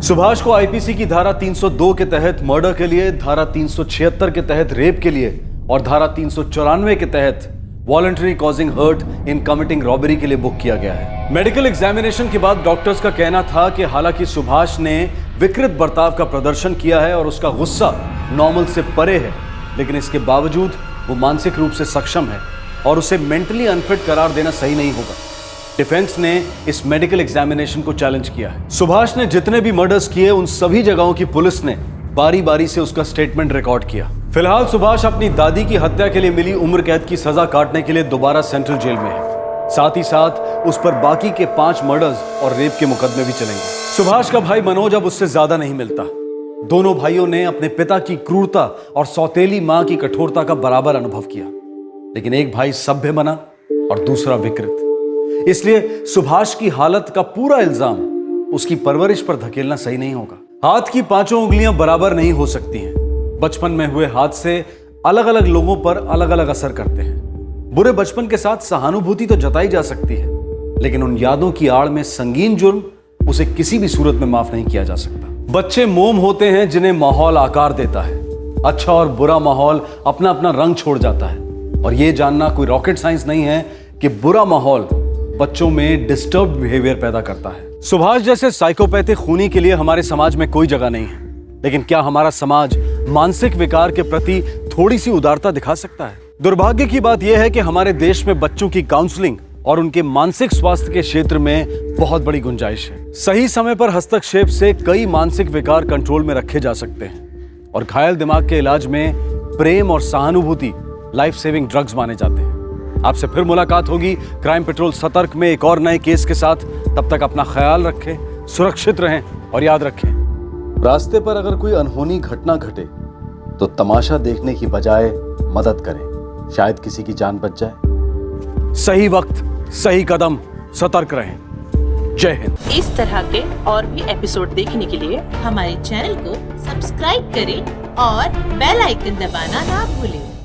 सुभाष को आईपीसी की धारा 302 के तहत मर्डर के लिए, धारा 376 के तहत रेप के लिए और धारा 394 के तहत voluntary causing hurt in committing robbery के लिए बुक किया गया है। मेडिकल एग्जामिनेशन के बाद डॉक्टर्स का कहना था कि हालांकि सुभाष ने विकृत बर्ताव का प्रदर्शन किया है और उसका गुस्सा नॉर्मल से परे है, लेकिन इसके बावजूद वो मानसिक रूप से सक्षम है और उसे मेंटली अनफिट करार देना सही नहीं होगा। डिफेंस ने इस मेडिकल एग्जामिनेशन को चैलेंज किया है। सुभाष ने जितने भी मर्डर्स किए उन सभी जगहों की पुलिस ने बारी बारी से उसका स्टेटमेंट रिकॉर्ड किया। फिलहाल सुभाष अपनी दादी की हत्या के लिए मिली उम्र कैद की सजा काटने के लिए दोबारा सेंट्रल जेल में है। साथ ही साथ उस पर बाकी के 5 मर्डर्स और रेप के मुकदमे भी चलेंगे। सुभाष का भाई मनोज अब उससे ज्यादा नहीं मिलता। दोनों भाइयों ने अपने पिता की क्रूरता और सौतेली मां की कठोरता का बराबर अनुभव किया, लेकिन एक भाई सभ्य बना और दूसरा विकृत। इसलिए सुभाष की हालत का पूरा इल्जाम उसकी परवरिश पर धकेलना सही नहीं होगा। हाथ की 5 उंगलियां बराबर नहीं हो सकती हैं। बचपन में हुए हादसे अलग अलग लोगों पर अलग अलग असर करते हैं। बुरे बचपन के साथ सहानुभूति तो जताई जा सकती है, लेकिन उन यादों की आड़ में संगीन जुर्म उसे किसी भी सूरत में माफ नहीं किया जा सकता। बच्चे मोम होते हैं जिन्हें माहौल आकार देता है। अच्छा और बुरा माहौल अपना अपना रंग छोड़ जाता है, और यह जानना कोई रॉकेट साइंस नहीं है कि बुरा माहौल बच्चों में डिस्टर्ब्ड बिहेवियर पैदा करता है। सुभाष जैसे साइकोपैथिक खूनी के लिए हमारे समाज में कोई जगह नहीं है। लेकिन क्या हमारा समाज मानसिक विकार के प्रति थोड़ी सी उदारता दिखा सकता है? दुर्भाग्य की बात यह है कि हमारे देश में बच्चों की काउंसलिंग और उनके मानसिक स्वास्थ्य के क्षेत्र में बहुत बड़ी गुंजाइश है। सही समय पर हस्तक्षेप से कई मानसिक विकार कंट्रोल में रखे जा सकते हैं और घायल दिमाग के इलाज में प्रेम और सहानुभूति लाइफ सेविंग ड्रग्स माने जाते हैं। आपसे फिर मुलाकात होगी क्राइम पेट्रोल सतर्क में एक और नए केस के साथ। तब तक अपना ख्याल रखें, सुरक्षित रहें और याद रखें, रास्ते पर अगर कोई अनहोनी घटना घटे तो तमाशा देखने की बजाय मदद करें, शायद किसी की जान बच जाए। सही वक्त, सही कदम, सतर्क रहें। जय हिंद। इस तरह के और भी एपिसोड देखने के लिए हमारे चैनल को सब्सक्राइब करें और बेल आइकन दबाना ना भूलें।